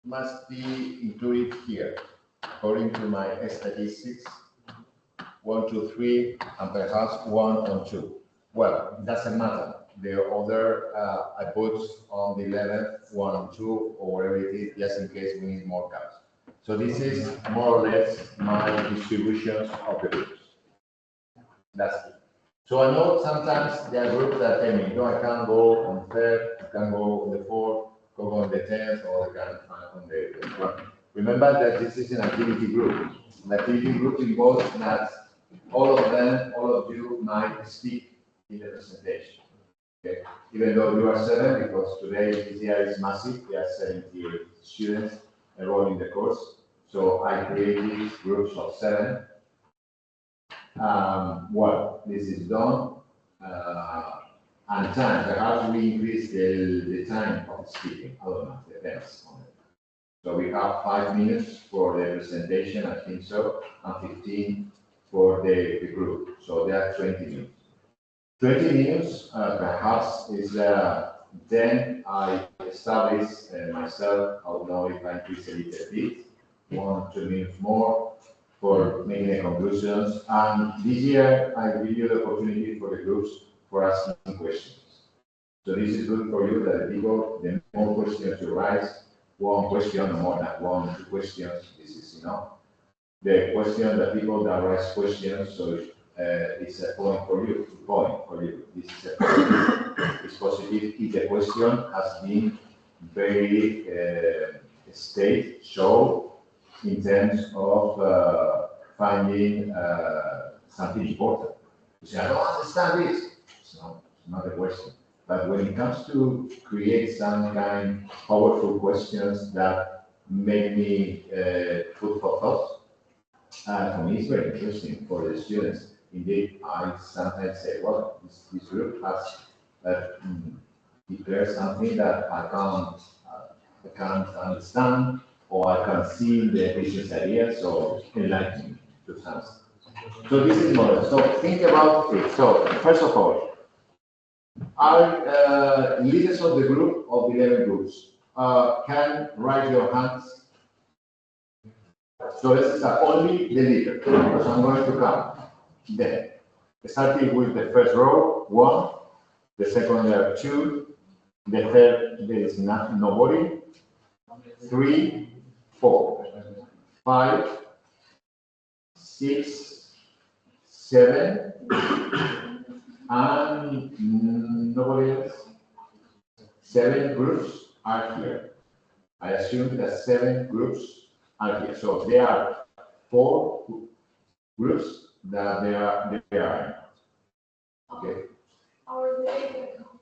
must be included here, according to my statistics. 1, 2, 3, and perhaps 1 and 2. Well, it doesn't matter. The other I put on the 11th, 1 and 2, or whatever it is, just in case we need more cards. So this is more or less my distributions of the groups. That's it. So I know sometimes there are groups that tell me, no, I can't go on third, I can't go on the fourth, go on the 10th or they can on the 12th. Remember that this is an activity group. An activity group involves that all of you might speak in the presentation. Okay? Even though you are 7, because today this year is massive, there are 70 students enrolled in the course. So I created groups of 7. Well, this is done. And time, perhaps we increase the time of speaking. I don't know, depends on it. So we have 5 minutes for the presentation, I think so, and 15 for the group. So there are 20 minutes. 20 minutes, perhaps, is then I establish myself. I don't know if I increase a little bit, 1 or 2 minutes more for making the conclusions. And this year, I give you the opportunity for the groups for asking questions. So this is good for you that the people, the more questions you raise, 1 question or more than 1 or 2 questions, this is enough. The question, the people that raise questions, so it's a point for you, This is a positive. It's positive if the question has been very show in terms of finding something important. You say, I don't understand this. It's not a question. But when it comes to create some kind of powerful questions that make me food for thought, for me it's very interesting for the students. Indeed, I sometimes say, well, this group has declared something that I can't understand, or I can see the business ideas, so enlighten me to something. So this is more. So think about it. So first of all, are leaders of the group of 11 groups can raise your hands. So let's start only the leader, because I'm going to count. Then, starting with the first row, 1, the second there are 2, the third there is nobody, 3, 4, 5, 6, 7, and nobody else. 7 groups are here. I assume that 7 groups are here. So there are 4 groups that they are. Okay.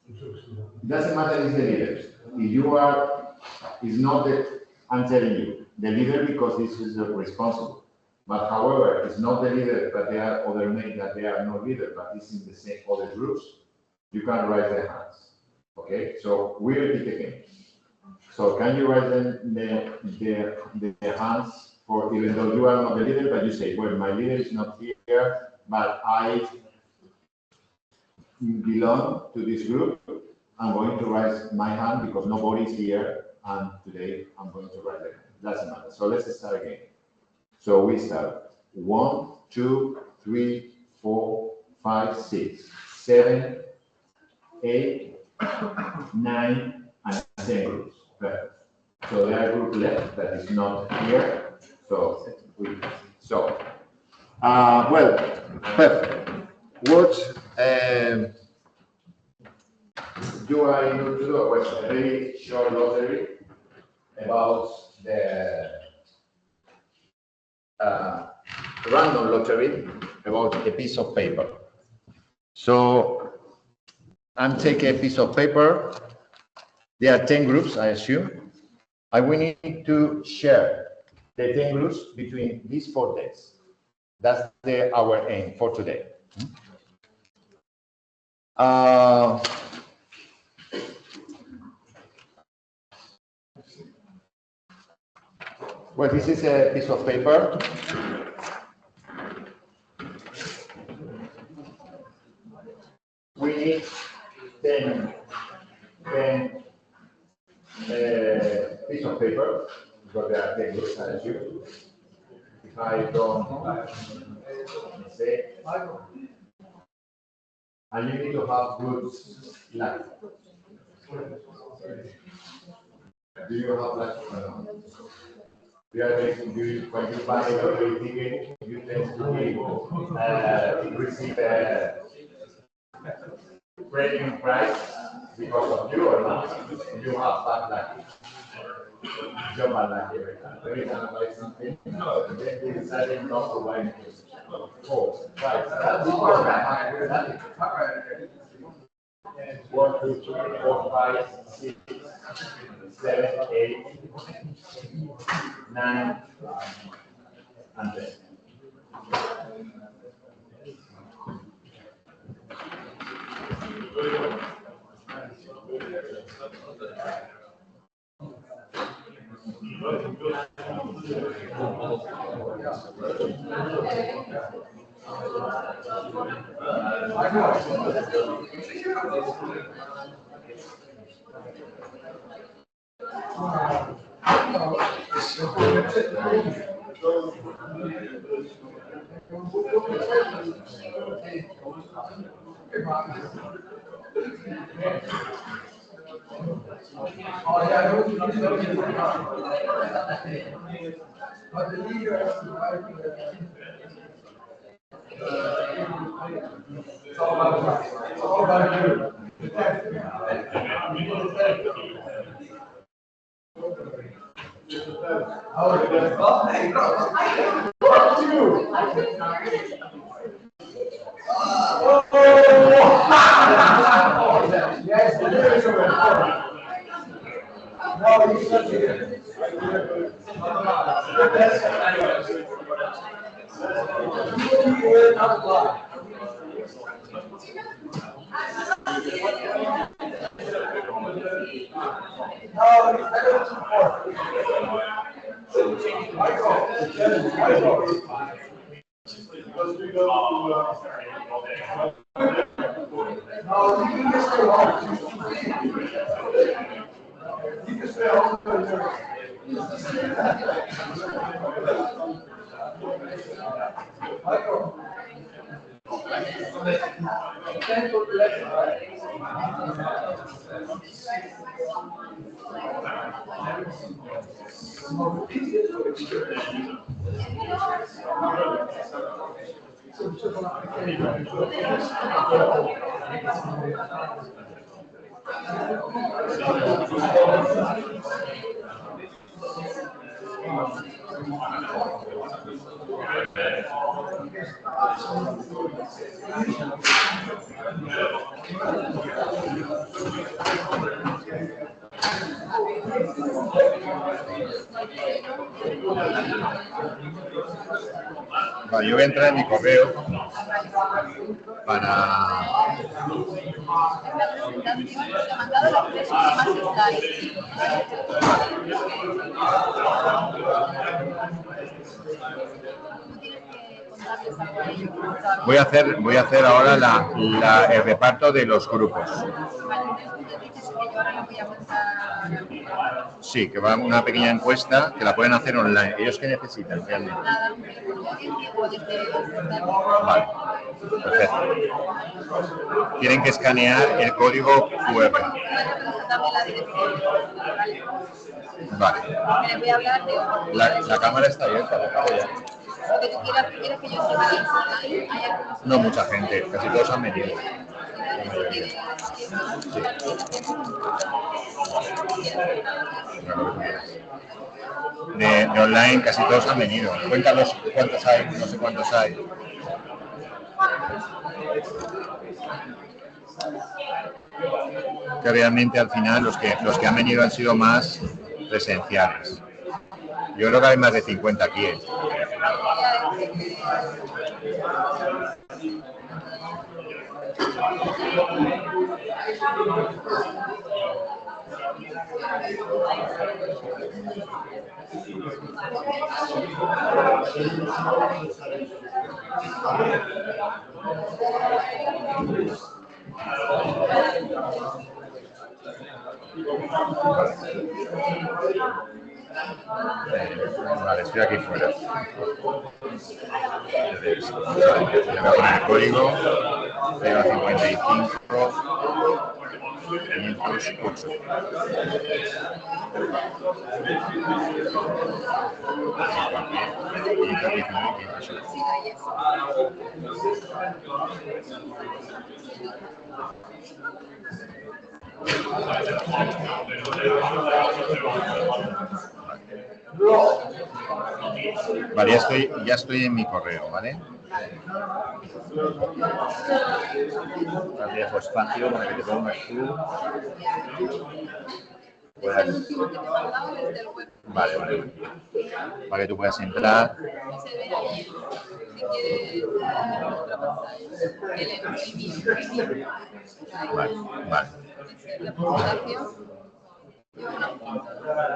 It doesn't matter if the leaders. If you are, it's not that I'm telling you the leader because this is responsible. But however, it's not the leader, but there are other men that they are not leader, but it's in the same other groups. You can raise their hands. Okay. So we repeat again. So can you raise the hands for even though you are not the leader, but you say, well, my leader is not here, but I belong to this group. I'm going to raise my hand because nobody is here, and today I'm going to raise it. Doesn't matter. So let's start again. So we start 1, 2, 3, 4, 5, 6, 7, 8, 9, and 10 groups. Perfect. So there are group left that is not here. So well, perfect. What do I need to do? A question, a very short lottery about the random lottery about a piece of paper. So I'm taking a piece of paper. There are 10 groups, I assume. And we need to share the 10 groups between these 4 days. That's our aim for today. Well, this is a piece of paper. We need 10 piece of paper, because there are 10 groups, I assume. If I don't mistake. And you need to have good luck. Do you have luck? When you buy a lottery ticket, you tend to receive a premium prize. Because of you or not, you have bad luck. Your bad luck every time. Every time I buy something, no, and then you decided not to buy anything. 4, 5, that's okay. 1, 2, 3, 4, 5, 6, 7, 8, 9, and 10. Vale, yo voy a entrar en mi correo para... Voy a hacer ahora el reparto de los grupos. Sí, que va una pequeña encuesta que la pueden hacer online. ¿Ellos qué necesitan realmente? Vale, perfecto. Tienen que escanear el código QR. Vale. La cámara está abierta, la acabo ya. No mucha gente, casi todos han venido. Sí. De online casi todos han venido. Cuéntanos cuántos hay, no sé cuántos hay. Que realmente al final los que han venido han sido más presenciales. Yo creo que hay más de 50 aquí. Vale, estoy aquí fuera. Le voy a poner el código 055 508. Vale, ya estoy en mi correo, ¿vale? Te dejo espacio para que te pongas tú. Puedas... Vale, vale. Para que tú puedas entrar. Vale, vale.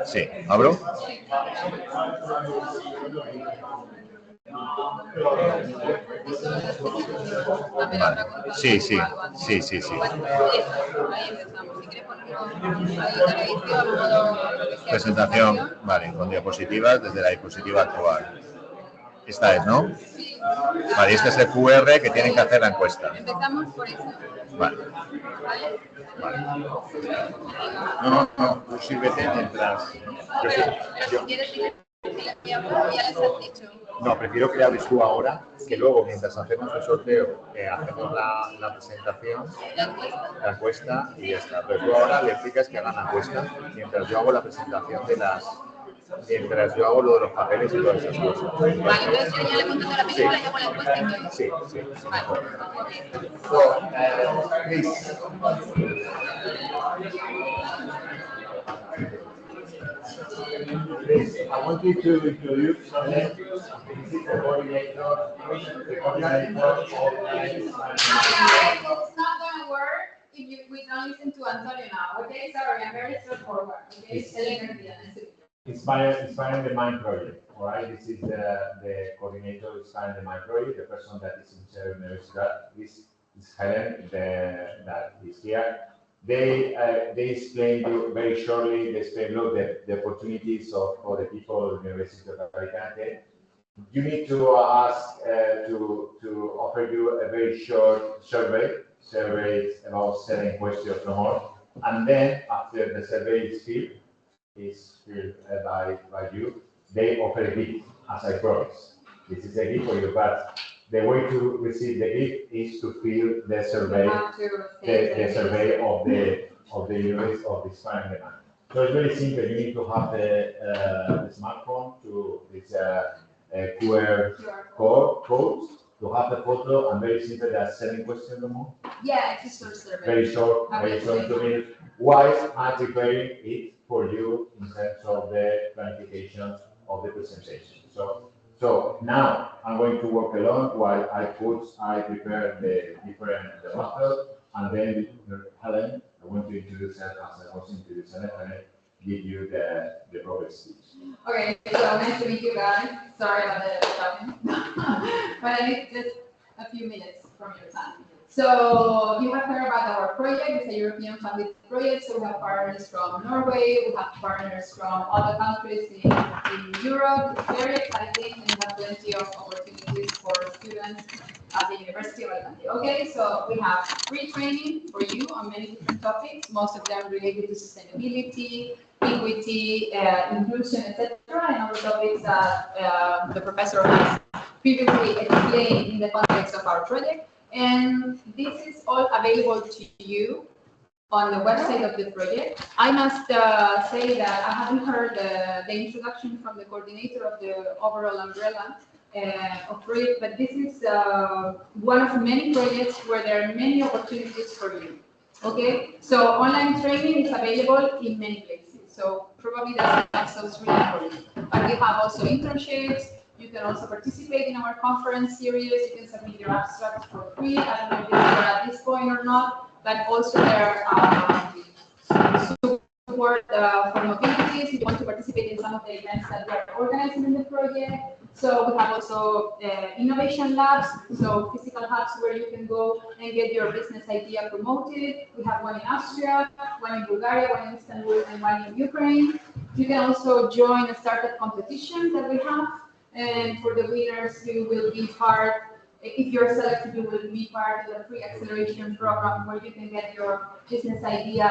Sí, ¿abro? Vale. Sí, sí, sí, sí, sí. Presentación, vale, con diapositivas desde la diapositiva actual. Esta es, ¿no? Vale, este es el QR que tienen que hacer la encuesta. Empezamos por eso. Vale. Vale. No, tú sírvete mientras... Pero si quieres, ya les has dicho. No, prefiero que le hables tú ahora, que luego, mientras hacemos el sorteo, hacemos la presentación, la encuesta y ya está. Pero tú ahora le explicas que hagan la encuesta, mientras yo hago la presentación de las... Mientras yo hago lo de los papeles y todas esas cosas. Vale, entonces yo ya le contesto la película y hago la encuesta y todo. Sí, sí, sí. Vale. So, please. I want you to introduce the coordinator of It's not going to work if we don't listen to Antonio now, okay? Sorry, I'm very straightforward, okay? Inspiring the Mind project, all right? This is the coordinator inspiring the Mind project, the person that is in charge of this is Helen, that is here. They explain you very shortly, they explain the opportunities for the people of the University of Alicante. You need to ask to offer you a very short survey about 7 questions or more, and then after the survey is filled by you, they offer a gift, as I promised. This is a gift for you, but the way to receive the gift is to fill the survey, the survey of the University of the Spanish demand. So it's very simple. You need to have the smartphone to this QR code to have the photo, and very simple. There are 7 questions or more. Yeah, it's a short survey. Very short, 2 minutes. Why I'm preparing it for you in terms of the planification of the presentation. So now I'm going to work along while I prepare the different methods, and then Helen, I want to introduce her as I was introducing her, and give you the proper speech. Okay, so nice to meet you guys. Sorry about the talking, but I need just a few minutes from your time. So you have heard about our project. It's a European funded project. So we have partners from Norway, we have partners from other countries in Europe. It's very exciting, and we have plenty of opportunities for students at the University of Alicante. Okay, so we have free training for you on many different topics, most of them related to sustainability, equity, inclusion, etc., and other topics that the professor has previously explained in the context of our project. And this is all available to you on the website of the project. I must say that I haven't heard the introduction from the coordinator of the overall umbrella of project, but this is one of many projects where there are many opportunities for you. Okay, so online training is available in many places. So probably that's access really for you. But we have also internships. You can also participate in our conference series. You can submit your abstract for free. I don't know if you're at this point or not, but also there support for mobility if you want to participate in some of the events that we are organizing in the project. So we have also innovation labs, so physical hubs where you can go and get your business idea promoted. We have one in Austria, one in Bulgaria, one in Istanbul, and one in Ukraine. You can also join a startup competition that we have. And for the winners, you will be part, if you're selected, you will be part of the free acceleration program where you can get your business idea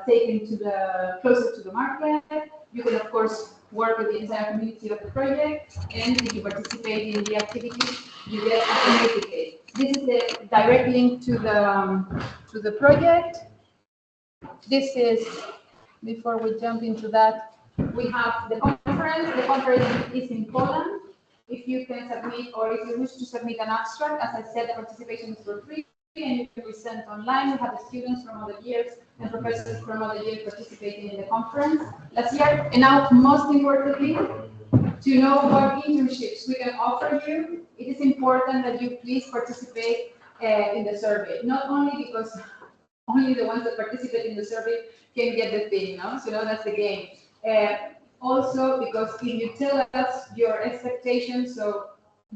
taken to closer to the market. You can, of course, work with the entire community of the project, and if you participate in the activities, you get a certificate. This is the direct link to the project. This is, before we jump into that, we have the conference. The conference is in Poland. If you can submit, or if you wish to submit an abstract, as I said, the participation is for free and you can present online. We have the students from other years and professors from other years participating in the conference last year. And now, most importantly, to know what internships we can offer you, it is important that you please participate in the survey. Not only because only the ones that participate in the survey can get the thing, no? So that's the game. Also, because if you tell us your expectations, so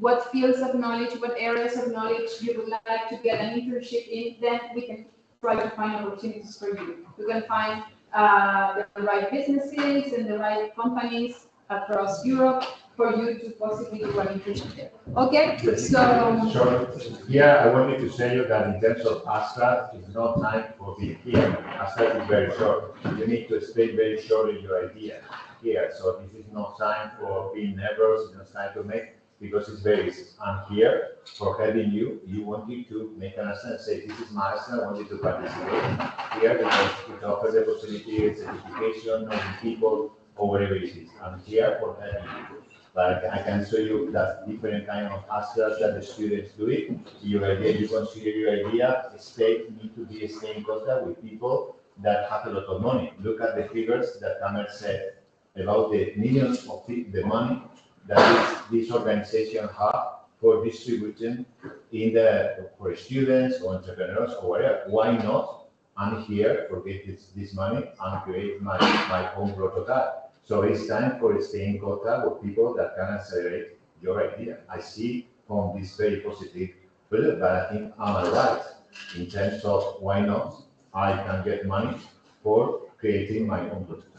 what fields of knowledge, what areas of knowledge you would like to get an internship in, then we can try to find opportunities for you. You can find the right businesses and the right companies across Europe for you to possibly do an internship there. Okay, so... Sure. Yeah, I wanted to say you that in terms of abstract, it's not time for being here. Abstract is very short. You need to explain very shortly your idea here. So this is not time for being nervous, it's not time to make, because it's very easy. I'm here for helping you. You wanted to make an assessment, say, this is my assessment, I want you to participate here because it offers the possibility of certification, knowing people, or whatever it is. I'm here for helping you. But I can show you that different kind of abstracts that the students do it. Your idea, you consider your idea, state need to be staying in contact with people that have a lot of money. Look at the figures that Kamer said about the millions of the money that this organization have for distributing in for students or entrepreneurs or whatever. Why not? I'm here for get this money and create my own prototype. So it's time for staying in contact with people that can accelerate your idea. I see from this very positive field, but I think I'm right in terms of why not I can get money for creating my own prototype.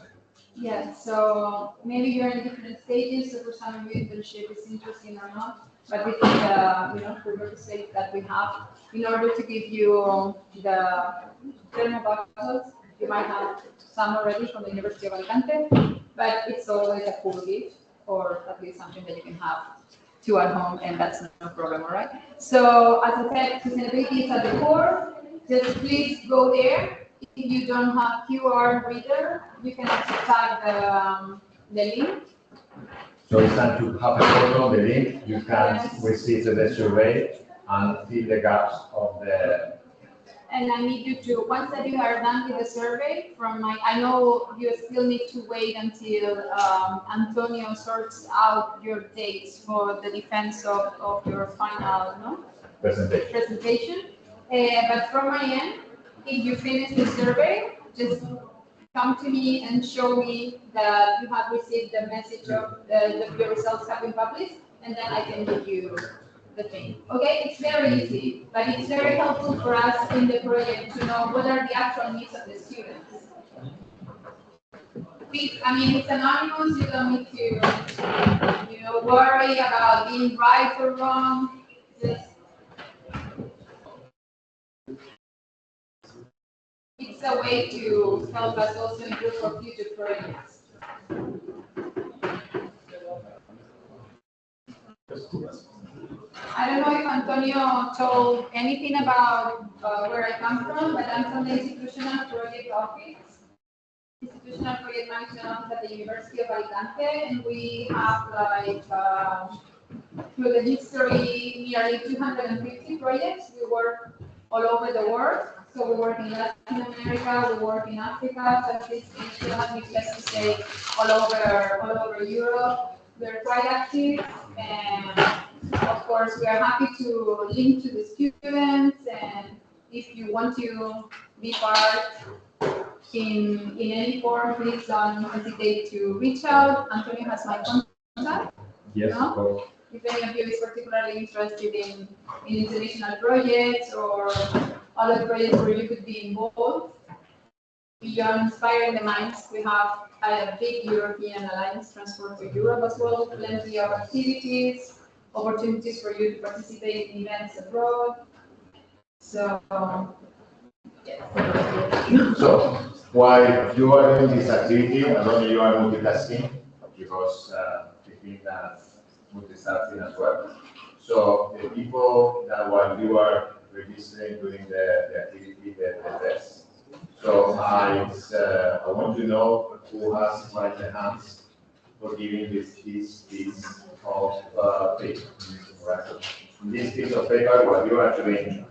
Yeah, so maybe you're in different stages, so for some of you internship is interesting or not, but this is prerequisite that we have in order to give you the thermal bottles. You might have some already from the University of Alicante, but it's always a cool gift, or at least something that you can have two at home, and that's no problem, all right? So as I said, sustainability is at the core. Just please go there. If you don't have QR reader, you can also tag the link. So it's time to have a photo of the link. You can receive the survey and fill the gaps of the. And I need you to, once that you are done with the survey, I know you still need to wait until Antonio sorts out your dates for the defense of your final presentation. But from my end, if you finish the survey, just come to me and show me that you have received the message of your results have been published, and then I can give you the thing. Okay, it's very easy, but it's very helpful for us in the project to know what are the actual needs of the students. I mean, it's anonymous. You don't need to, worry about being right or wrong. Just it's a way to help us also improve our future projects. I don't know if Antonio told anything about where I come from, but I'm from the Institutional Project Office. Institutional Project Management Office at the University of Alicante, and we have through the history nearly 250 projects. We work all over the world. So we work in Latin America, we work in Africa, Southeast Asia, needless to say, all over Europe. We're quite active, and of course, we are happy to link to the students. And if you want to be part in any form, please don't hesitate to reach out. Antonio has my contact. Yes, of course. If any of you is particularly interested in international projects or other projects where you could be involved, beyond Inspiring the Minds, we have a big European Alliance, Transport for Europe as well, plenty of activities, opportunities for you to participate in events abroad. So, yes. So, while you are doing this activity, not only you are multitasking, because I think that multitasking as well. So, the people that while you are registering, doing the activity, the test, So I want to know who has raised their hands for giving this piece of paper. Right? In this piece of paper, what you are doing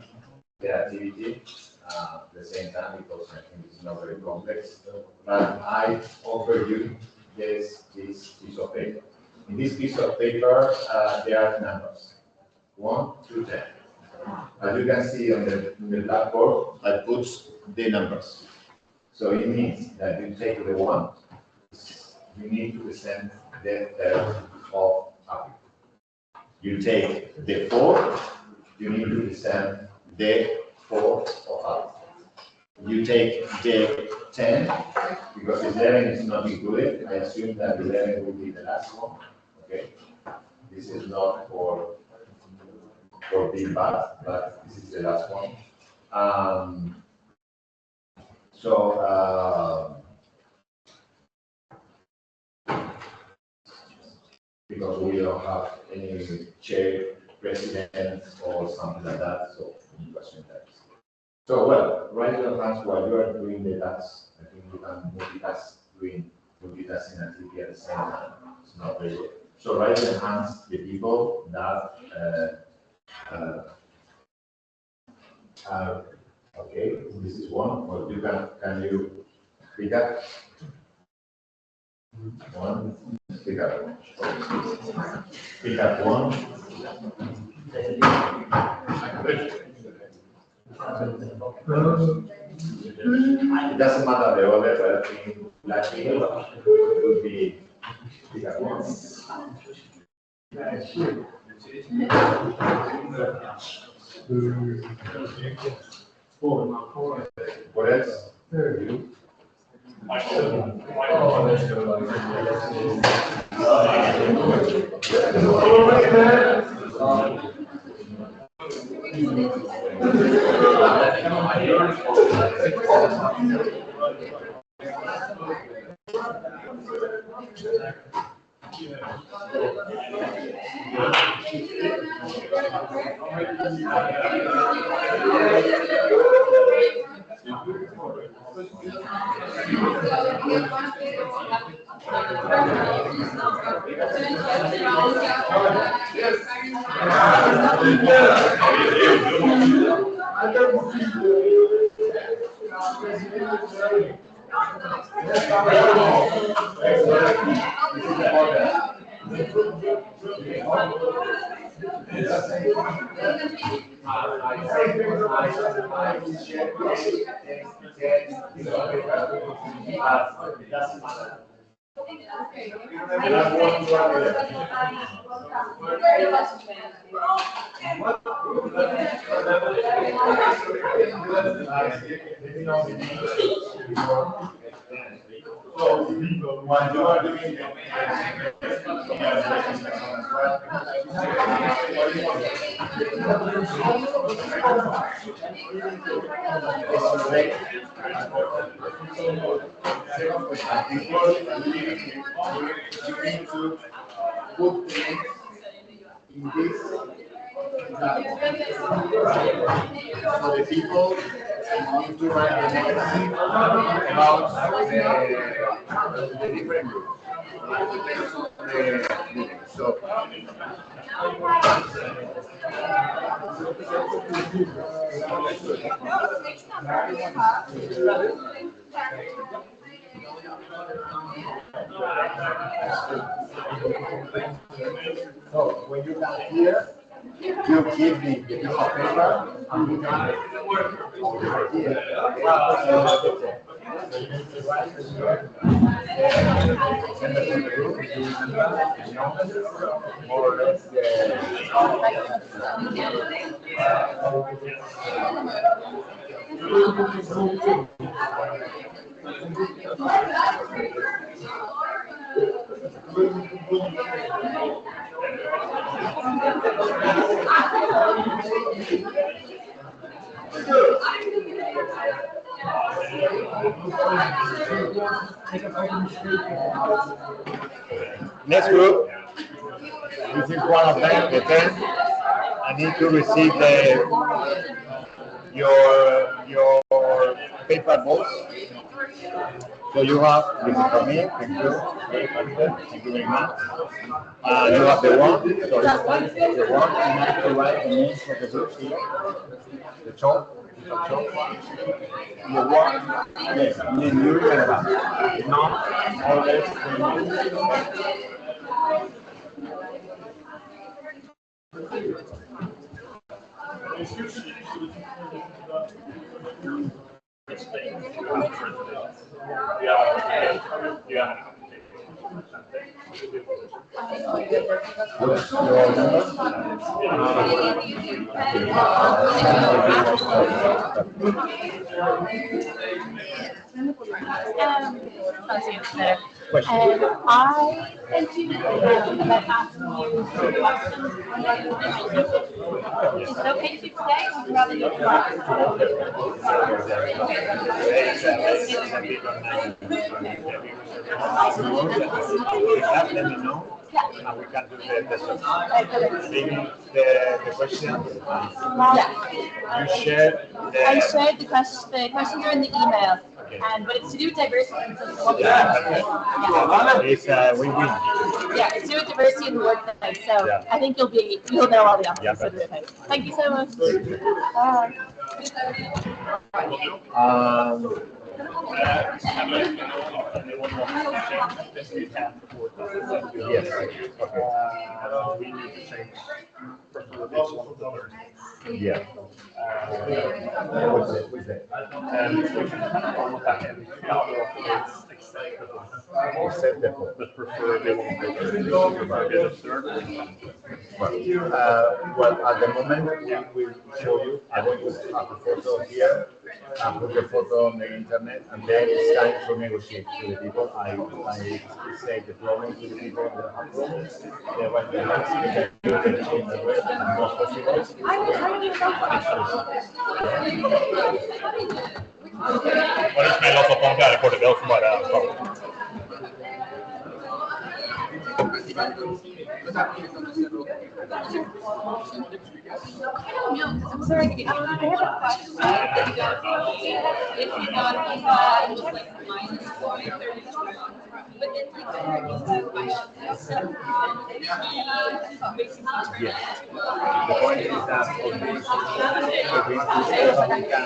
the activity at the same time, because I think it's not very complex. But I offer you this piece of paper. In this piece of paper, there are numbers, 1 to 10. As you can see on the blackboard, I put the numbers. So it means that you take the 1, you need to present the third of Africa. You take the 4, you need to present the fourth of Africa. You take the 10, because 11 is not included. I assume that 11 will be the last one. Okay, this is not for being bad, but this is the last one. Because we don't have any chair, president, or something like that, so we need to assume that. So, well, raise your hands while you are doing the task. I think you can multitask, doing multitasking activity at the same time. It's not very good. So, raise your hands, the people that okay, this is one. Well, you can you pick up one? Pick up one. Pick up one. It doesn't matter the order, but I think Latin would be pick up one. What else? Put the link in this so the people want to write the next about the different groups. So so when you come here, you give me the piece of paper and you can over here. More or less next group, this is one of them, the 10. I need to receive your paper balls. So you have this is for me. Thank you. Thank you very much. You have the one. So the one, and I have to write the names of the groups here. The chalk. The one. Yes, and then you remember. Not always. I thank you about asking you some questions. Is it okay to today or rather you tomorrow? Let me know. And we can do the session. Maybe the questions. You share. I shared the questions are in the email, but it's to do with diversity. It's win-win. Yeah, it's to do with diversity in the workplace. So I think you'll know all the answers. Thank you so much. Yes. We need to change Yeah. What's that? Acceptable. But preferably one paper. Well, at the moment, we will show you. I'm going to have a photo here, and put the photo on the internet, and then it's time to negotiate with the people. I say the problem to the people that have problems. They want the answer, they can do it in the way most possible. What is menos apontar por Deus para I'm sorry, I have a question. If you got Yes. The point is that for this, we can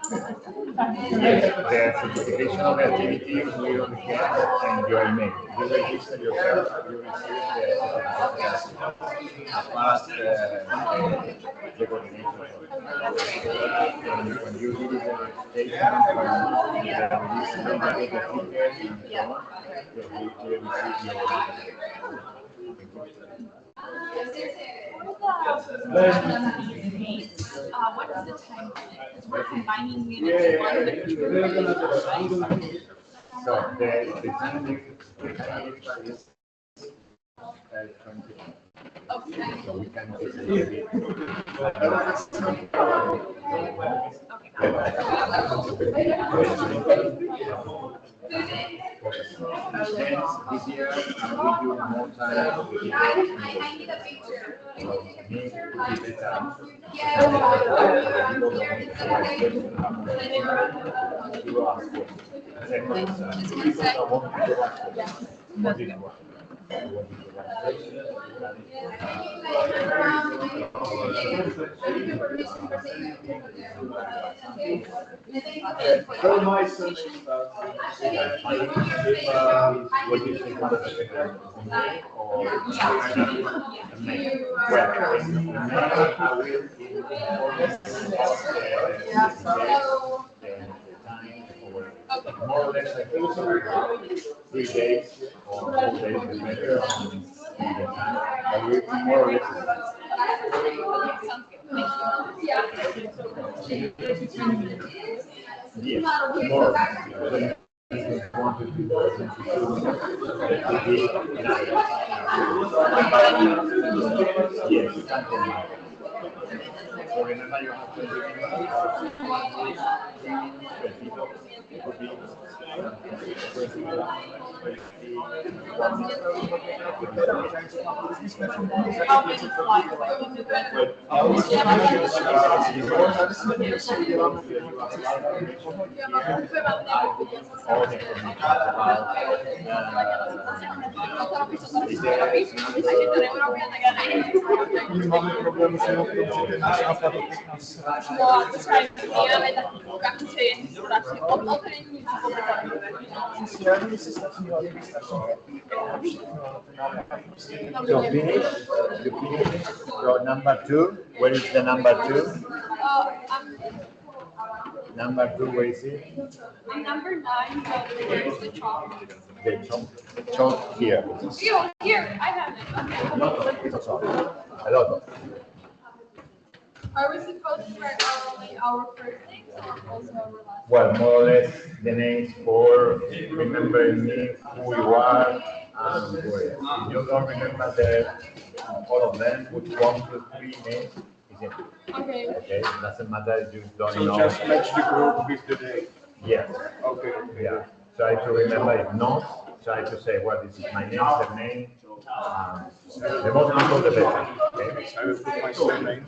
the certification of the activity will get in your email. You register yourself, you receive the certification as far as the coordination. When you read the statement from the release, you get the feedback and so on, you receive your what is the time limit? We're combining minutes one with So the time is 20. So we can this year we do more time. I need a picture. So me to keep it Very nice surname, but what do you think about the name or the name? Well, I will more or less, I think so, 3 days or 4 days, depending on the time. I will more or less. Yes, more. Yes, so remember you have Mamy problemy z tym, So finish, you finish. So number 2, where is the number 2? Number 2, where is it? Number 9, where's the chalk? The chalk here. Here, I have it. A lot of. Are we supposed to write only our first names or also our last? Well, more or less the names for remembering me, who you are, and where. If you don't remember all of them, put 1, 2, 3 names. Okay. Okay, it doesn't matter if you don't So know. just match the group with the name. Yes. Okay. Yeah. Try to remember. If not, try to say, well, this is my name, surname. The more people, the better. Okay. I will put my surname.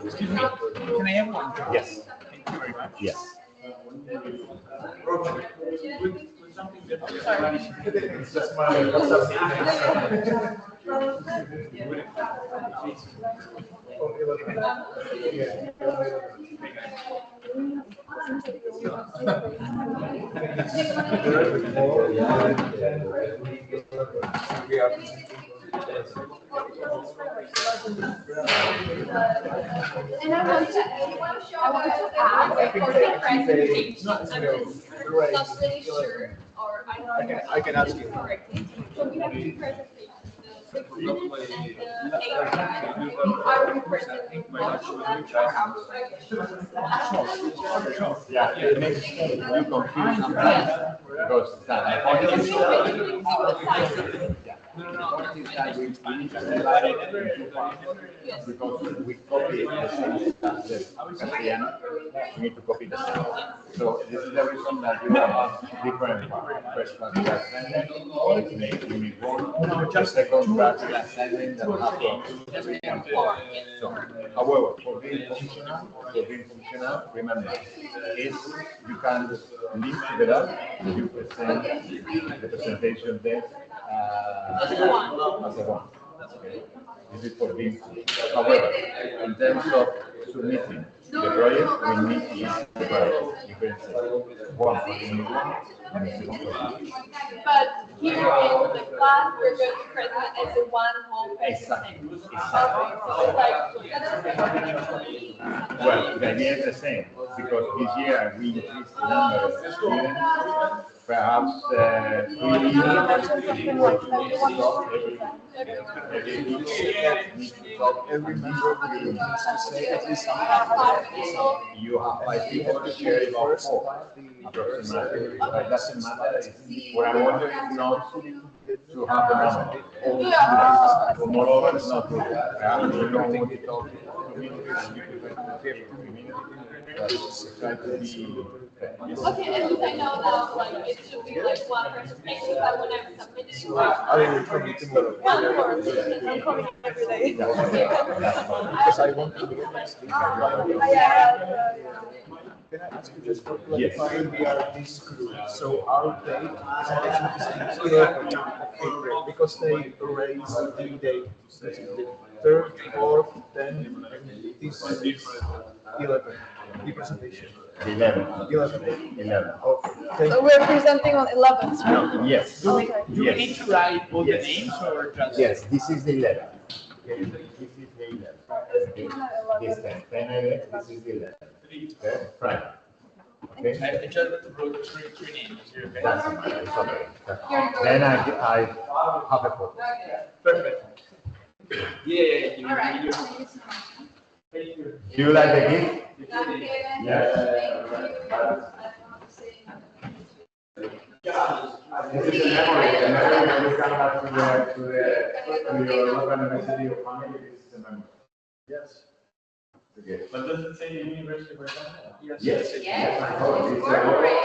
Excuse me, can I have one? Yes. Thank you very much. Yes. It's just my And I want to add for the presentation. I'm not really sure, or I don't know. I can ask you. Correctly. So we have 2 presentations. The 6 minutes and the 8 minutes. Are we presenting both of them or how? Yeah, it makes you confused sometimes because the point is that we need to divide it into 2 parts because we copy the same stuff as Castellano, we need to copy the same. So this is the reason that you have different parts. First part is ascending, you need one, the second part is ascending that happens. So, however, for being functional, remember, is you can link together, you present the presentation there as a one. Okay. This is for being. However, in terms of submitting the project, we need to use you can say one for the one and the second for the But here in the class, we're going to present as a one whole presentation. Well, the idea is the same because this year we increased the number of students. Perhaps 3 Every member needs to say at least something. you have 5 people to share it about 4 approximately. But it doesn't matter. What I want is not to have the number. So moreover, it's not good. You don't want to talk to community, you prefer to have community. But try to be Okay, at least I know that like it should be like one presentation, but when I'm submitting one course, I'm coming every day. Because I want to be honest. Can I ask you just for clarifying, we are this group, so our date presentation is 11th of April, because they raised the date, the 3rd, 4th, 10th, and this is 11th, the presentation. 11. 11th. 11. Okay, thank So you. we're presenting on 11th, right? No, yes. Okay. Do we need to write all the Yes. names or just? Yes, this is the 11. Okay, this is the 11. Okay. This 10, 10, 11, this is the 11. Okay, Friday. Okay. I just wrote three names. Okay. That's fine, it's okay. Then I have a photo. Perfect. Yeah. All right. Thank you so much. Thank you. Do you like the gift? Yes. This is the memory. The memory when you come back to your local university or family, this is the memory. Yes. Okay. But does it say University of Virginia? Yes. Yes. It's a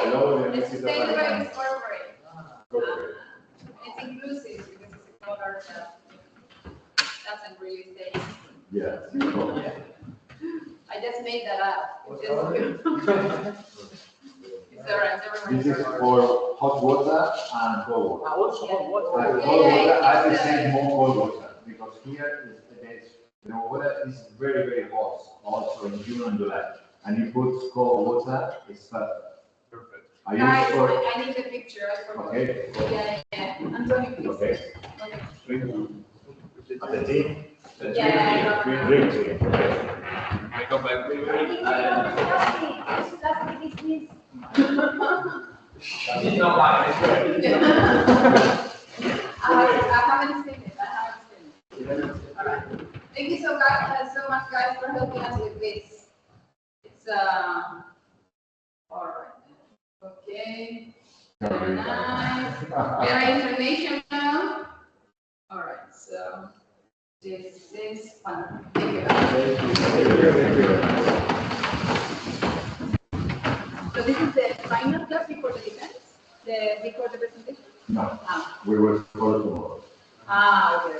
logo of the It's University of stable California. and corporate. Corporate. It's inclusive because it's a color that doesn't really stay. Yes. I just made that up. It's just it's alright. This is for hot water and cold water. Also, what? And cold water, I present more cold water because here the water is very, very hot also in June and July. And you put cold water, it's perfect. I Guys, use for, I need the picture. I forgot. okay. Yeah. Antonio, please. Okay. Okay. At the tea. Yeah. Drink tea. Okay. I come back. I haven't seen it. All right. Thank you so much, guys, for helping us with this. It's all right. Okay. Very nice. Very international. All right. So this is fun. Thank you. So this is the final class before the event, before the presentation. No, we will call tomorrow. Okay.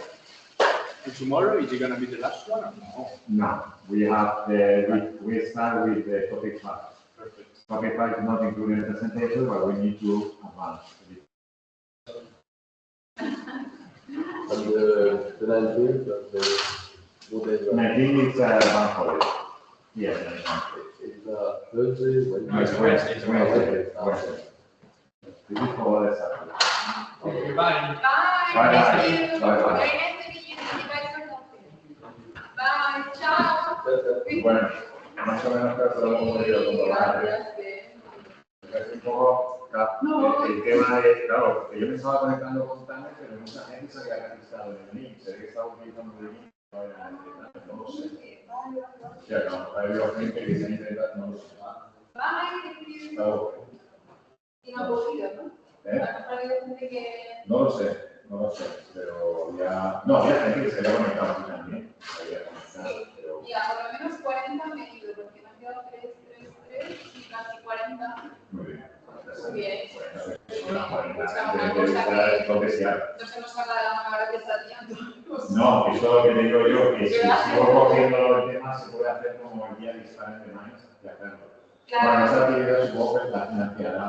And tomorrow, is it going to be the last one or no? No, we have we start with the topic 5. Perfect. Topic 5 is not including the presentation, but we need to advance. And the 19th, 19 is bank holiday. Yes, it's Thursday, no, it's Wednesday. Wednesday. Wednesday. This is for the Saturday. Okay, bye. Bye. Bye. Thank you. Bye. Bye. Very nice to meet you. You guys are helping. Bye. Ciao. Bueno, más o menos que podemos mover como va. Es un poco el tema de, claro, que yo me estaba conectando con Tane, pero mucha gente se había registrado en el link. Se ve que estaba utilizando el link, no lo sé. O sea, no, hay gente que se intenta, no lo sé. Bye. Está bueno. Y no aburrido, ¿no? ¿Eh? A lo mejor hay gente que... No lo sé, pero ya... No, había gente que se había conectado aquí también. Había conectado, pero... Mira, por lo menos 40 me he ido, porque me han quedado 3 y casi 40. Muy bien. Muy bien. Una cosa que entonces ya. No se nos haga la pesadilla. No, eso es lo que te digo yo, que si sigo cogiendo el tema se puede hacer como el día de Hispanic Minds y hacerlo. Bueno, esa actividad supongo que la financiará.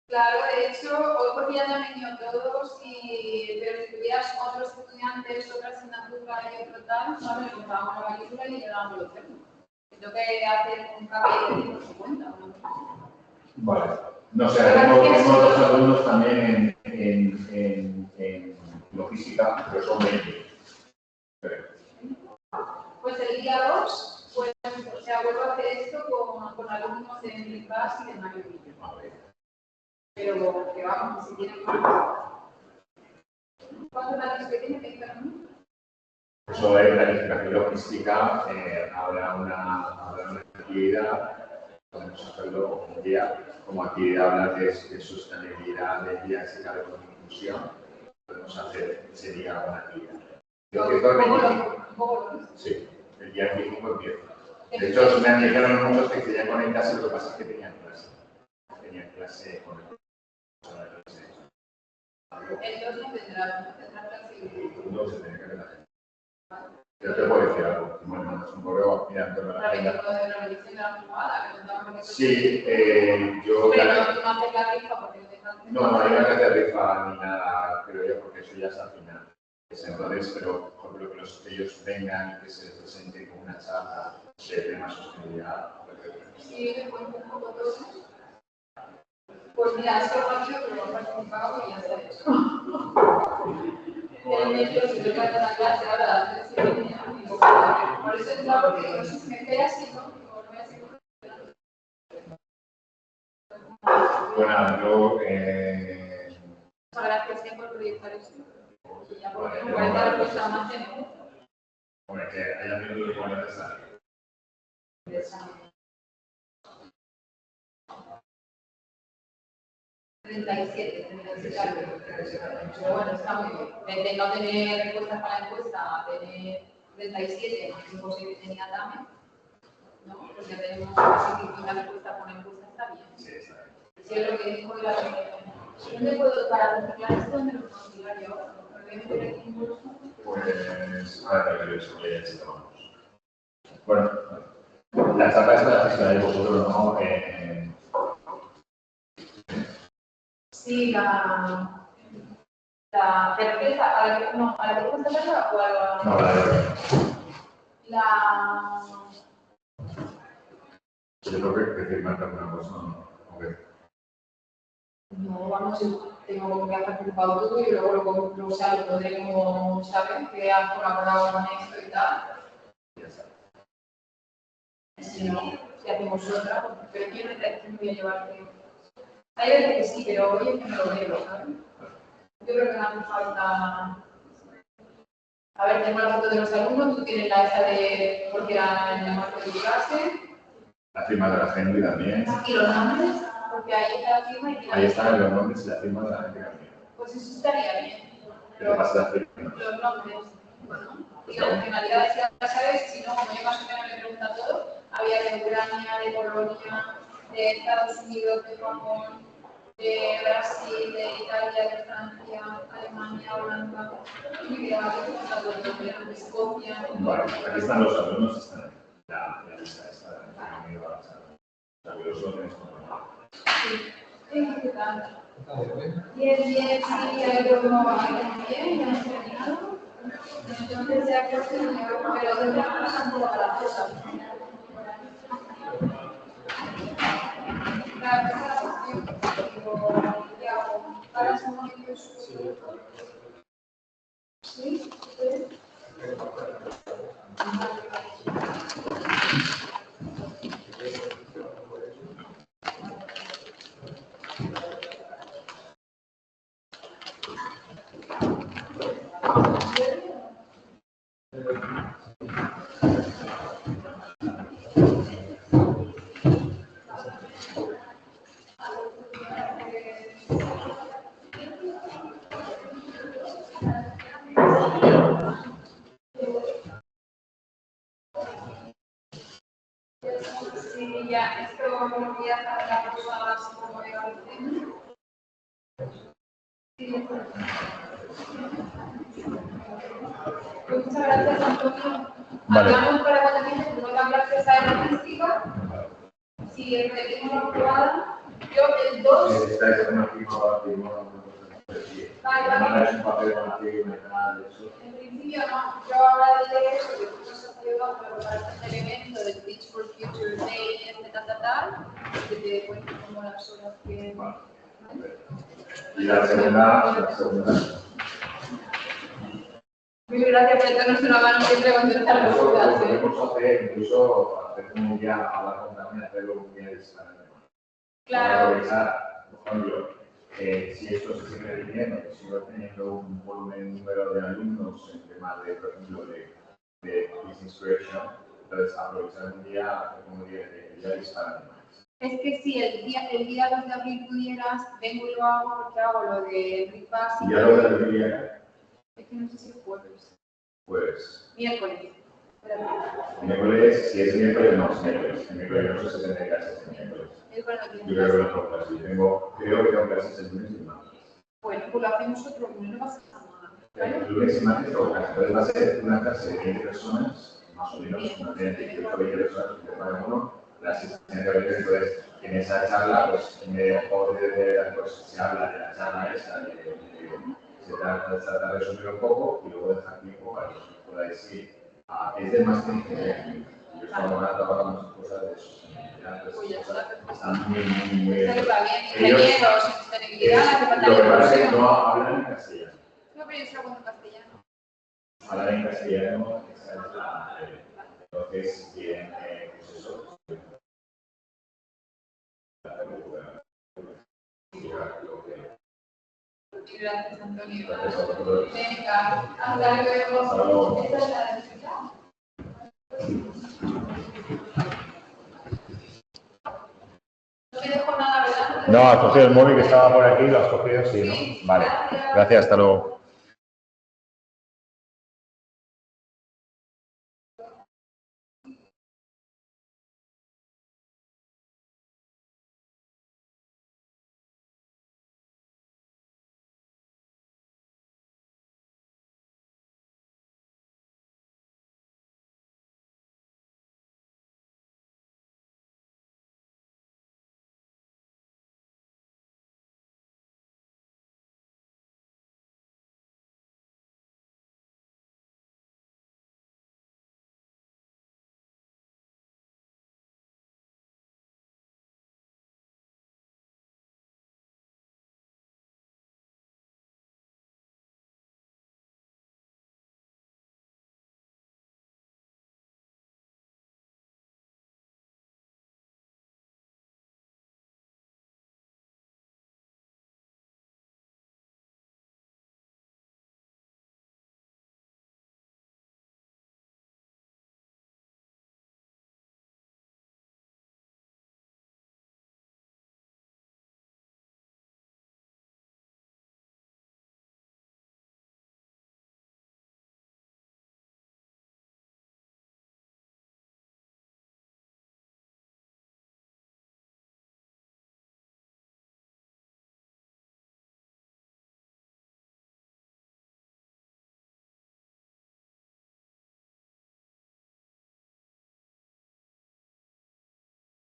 Claro, de hecho, hoy porque ya han venido todos, pero si tuvieras otros estudiantes, otra asignatura y otro tal, ¿sabes? Le contábamos la película y le dábamos los temas. Tengo que hacer un cambio de por su cuenta. Vale. No sé, tengo otros alumnos también en logística, pero son 20. Pues el día 2, pues, o sea, vuelvo a hacer esto con alumnos de mi clase y de Mario Villo. Pero que vamos, si tienen más. ¿Cuántos años que tiene? ¿20 años? Eso es planificación logística, habrá una actividad, podemos hacerlo como actividad hablar de sostenibilidad, de guía de inclusión, podemos hacer ese día una actividad. Yo creo que sí, el día 25 empieza. De hecho, me han dicho muchos que querían conectarse, lo que pasa es que tenían clase. Tenían clase con el profesor. Entonces no tendrá clase. No se tiene que ver. Yo te puedo decir algo. Bueno, mandas un correo, mira, Anton, la agenda. Sí, yo... Pero no haces la rifa porque no te no, hay una clase de rifa ni nada, creo yo, porque eso ya es al final. Entonces, pero por ejemplo, que ellos vengan y que se les presente con una charla de temas de sostenibilidad. Sí, me cuento un poco todo. Pues mira, es que rápido, pero he participado y ya está hecho. El medio se me cae una clase ahora a las 3:30. Por eso es algo que no sé si me queda así, ¿no? No voy a seguir. Bueno, yo... Muchas gracias por proyectar esto. Ya porque 40 respuestas más tenemos. Bueno, que haya habido de buena necesario. 37 pero bueno, está muy bien. De no tener respuestas para la encuesta a tener 37, más tiempo que tenía también, ¿no? Pues ya tenemos casi 50 respuestas por encuesta, está bien. Sí, está bien. Si es lo que dijo de la primera. ¿Dónde puedo, para reciclar esto, dónde lo puedo reciclar yo ahora? Pues, ahora que eso que ya vamos. Bueno, la charla esta la gestionáis vosotros, ¿no? Sí, ¿te refieres a la propuesta larga o a la...? No, La... Yo creo que firmar alguna cosa, ¿no? No, vamos, tengo que hacer preocupado todo y luego lo pondré como saben que han colaborado con esto y tal. Si no, si hacemos otra, pero yo no voy a llevarte. Hay veces que sí, pero hoy es que no lo veo, ¿sabes? Yo creo que me hace falta. A ver, tengo la foto de los alumnos, tú tienes la esa de porque era en el marco de clase. La firma de la gente también. ¿Y los nombres? Porque ahí está la firma y ahí están los nombres y la firma de la gente también. Pues eso estaría bien. ¿Qué pasa la firma? Los nombres. Bueno, y las nacionalidades ya sabes, si no, como yo más o menos le pregunto todo, había de Ucrania, de Polonia, de Estados Unidos, de Japón, de Brasil, de Italia, de Francia, Alemania, Holanda, y de Escocia. Vale, aquí están los alumnos, están aquí. La lista está en el los órdenes controlados. Sí, ¿qué tal? Bien, bien, sí, ya yo como bien, ya hemos terminado. Entonces ya creo que pero de una cosa un poco para la cosa. Claro, esa es la cuestión. Digo, ¿qué hago? Ahora somos ellos. ¿Sí? Sí, ya, esto lo voy a tratar así como de orden. Sí. Pues muchas gracias, Antonio. Vale. Hablamos para cuando empiece, como cambiar esa estadística. Si repetimos la aprobada, yo el 2. En principio no, yo ahora diré eso, que tú nos has ayudado a preparar este evento del Teach for Future Day, tal, que te cuento como las horas que... Y la segunda. Muy gracias por darnos una mano siempre cuando están las dudas. Podemos hacer, incluso hacer un día, hablar con Carmen, hacerlo un día de España. Claro. Aprovechar, por ejemplo, si esto se sigue repitiendo, que sigo teniendo un volumen número de alumnos en temas de, por ejemplo, de business creation, entonces aprovechar un día como día de España. Es que si el día 2 de abril pudieras, vengo y lo hago porque hago lo de Ripas y... ¿Ya lo del día? Es que no sé si es jueves. Pues... Miércoles. Miércoles, si es miércoles, no es miércoles. Miércoles no se tendrá clases el miércoles. Yo creo que no tengo clases. Creo que tengo clases el lunes y martes. Bueno, pues lo hacemos otro lunes, no pasa nada. El lunes y martes tengo clases. Entonces va a ser una clase de 20 personas, más o menos, una de 18 20 personas, que para uno, la asistencia de 20. Entonces, en esa charla, pues, pues se habla de la charla esta, se trata de resumir un poco y luego dejar tiempo para que os podáis ir. Es de máster ingeniería. Yo estaba trabajando muchas cosas de sostenibilidad. Están muy Eso está bien, ingenieros, sostenibilidad, lo que pasa es que no hablan en castellano. No, pero yo se lo cuento en castellano. Hablan en castellano, esa es la. Entonces, bien, pues eso. Gracias, Antonio. Gracias a vosotros. Venga, hasta luego. Hasta luego. Esta es la necesidad. No me dejo nada, ¿verdad? No, has cogido el móvil que estaba por aquí, lo has cogido, sí, ¿no? Vale. Gracias, hasta luego.